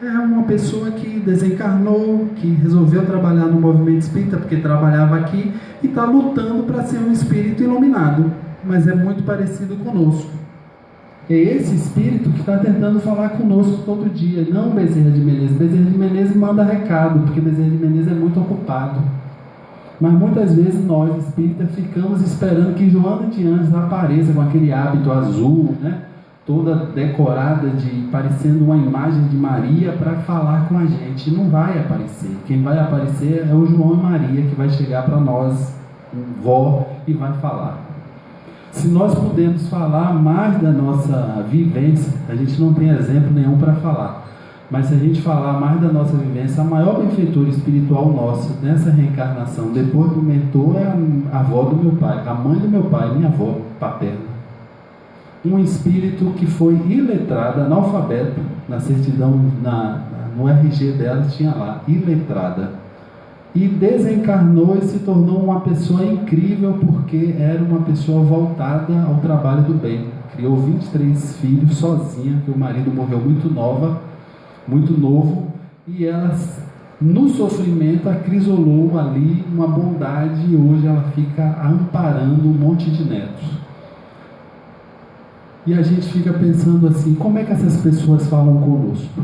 É uma pessoa que desencarnou, que resolveu trabalhar no movimento espírita, porque trabalhava aqui, e está lutando para ser um espírito iluminado. Mas é muito parecido conosco. É esse espírito que está tentando falar conosco todo dia, não Bezerra de Menezes. Bezerra de Menezes manda recado, porque Bezerra de Menezes é muito ocupado. Mas muitas vezes nós, espíritas, ficamos esperando que Joana de Ângeles apareça com aquele hábito azul, né? Toda decorada, parecendo uma imagem de Maria, para falar com a gente. Não vai aparecer. Quem vai aparecer é o João e Maria, que vai chegar para nós, vó, e vai falar. Se nós pudermos falar mais da nossa vivência, a gente não tem exemplo nenhum para falar, mas se a gente falar mais da nossa vivência, a maior benfeitora espiritual nossa nessa reencarnação, depois do mentor, é a avó do meu pai, a mãe do meu pai, minha avó paterna. Um espírito que foi iletrada, analfabeta, na certidão, no RG dela tinha lá, iletrada. E desencarnou e se tornou uma pessoa incrível, porque era uma pessoa voltada ao trabalho do bem. Criou 23 filhos sozinha, que o marido morreu muito novo, e ela, no sofrimento, acrisolou ali uma bondade, e hoje ela fica amparando um monte de netos. E a gente fica pensando assim, como é que essas pessoas falam conosco?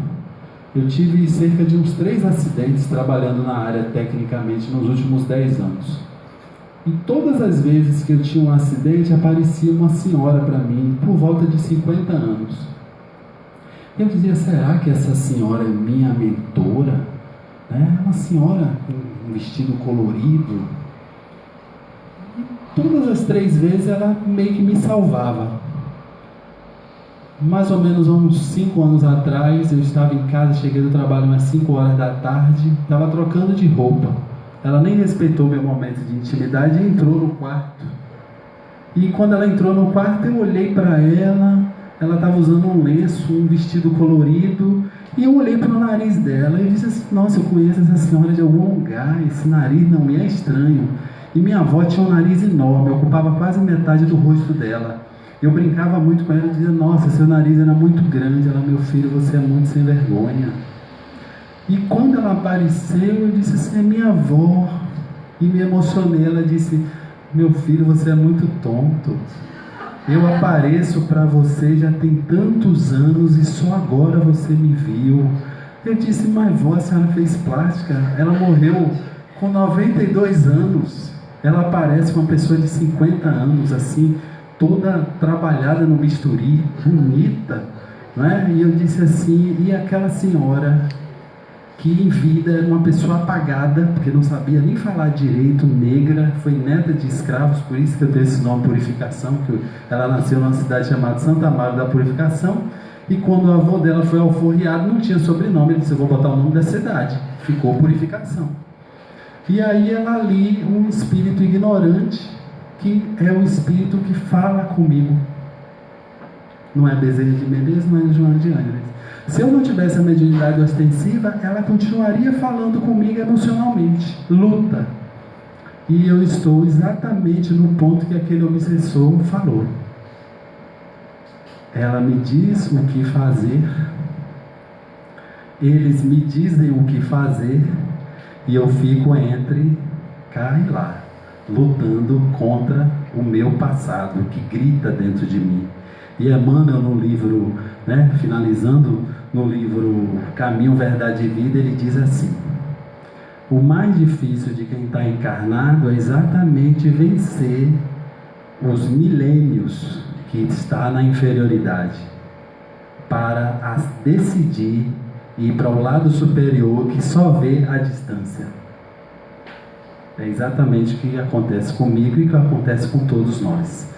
Eu tive cerca de uns 3 acidentes trabalhando na área tecnicamente nos últimos 10 anos. E todas as vezes que eu tinha um acidente, aparecia uma senhora para mim, por volta de 50 anos. Eu dizia, será que essa senhora é minha mentora? Uma senhora com um vestido colorido. E todas as 3 vezes ela meio que me salvava. Mais ou menos uns 5 anos atrás, eu estava em casa, cheguei do trabalho umas 5 horas da tarde, estava trocando de roupa. Ela nem respeitou meu momento de intimidade e entrou no quarto. E quando ela entrou no quarto, eu olhei para ela estava usando um lenço, um vestido colorido, e eu olhei para o nariz dela e disse assim, nossa, eu conheço essa senhora de algum lugar, esse nariz não me é estranho. E minha avó tinha um nariz enorme, ocupava quase metade do rosto dela. Eu brincava muito com ela e dizia, nossa, seu nariz era muito grande. Ela, meu filho, você é muito sem vergonha. E quando ela apareceu, eu disse assim, é minha avó. E me emocionei, ela disse, meu filho, você é muito tonto. Eu apareço para você já tem tantos anos e só agora você me viu. Eu disse, mas vó, a senhora fez plástica. Ela morreu com 92 anos. Ela aparece uma pessoa de 50 anos, assim, toda trabalhada no bisturi, bonita, não é? E eu disse assim, e aquela senhora que em vida era uma pessoa apagada, porque não sabia nem falar direito, negra, foi neta de escravos, por isso que eu tenho esse nome Purificação, que ela nasceu numa cidade chamada Santa Amaro da Purificação, e quando o avô dela foi alforriado, não tinha sobrenome, ele disse, eu vou botar o nome da cidade, ficou Purificação. E aí ela ali, um espírito ignorante, que é o espírito que fala comigo. Não é Bezerra de Menezes, não é Joana de Ângeles. Se eu não tivesse a mediunidade ostensiva, ela continuaria falando comigo emocionalmente. Luta. E eu estou exatamente no ponto que aquele obsessor falou. Ela me diz o que fazer, eles me dizem o que fazer, e eu fico entre cá e lá, lutando contra o meu passado, que grita dentro de mim. E Emmanuel, no livro, finalizando, no livro Caminho, Verdade e Vida, ele diz assim, o mais difícil de quem está encarnado é exatamente vencer os milênios que está na inferioridade para decidir ir para o lado superior que só vê a distância. É exatamente o que acontece comigo e o que acontece com todos nós.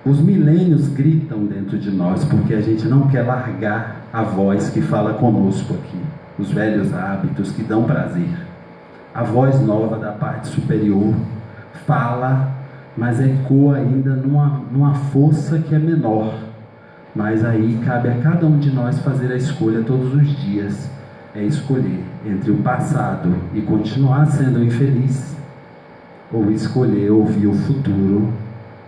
Os milênios gritam dentro de nós porque a gente não quer largar a voz que fala conosco aqui, os velhos hábitos que dão prazer. A voz nova da parte superior fala, mas ecoa ainda numa força que é menor. Mas aí cabe a cada um de nós fazer a escolha todos os dias. É escolher entre o passado e continuar sendo infeliz, ou escolher ouvir o futuro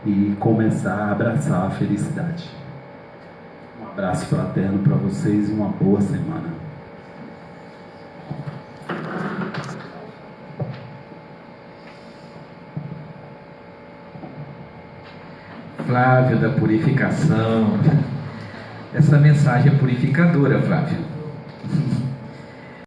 e começar a abraçar a felicidade. Um abraço fraterno para vocês e uma boa semana. Flávio da purificação. Essa mensagem é purificadora, Flávio.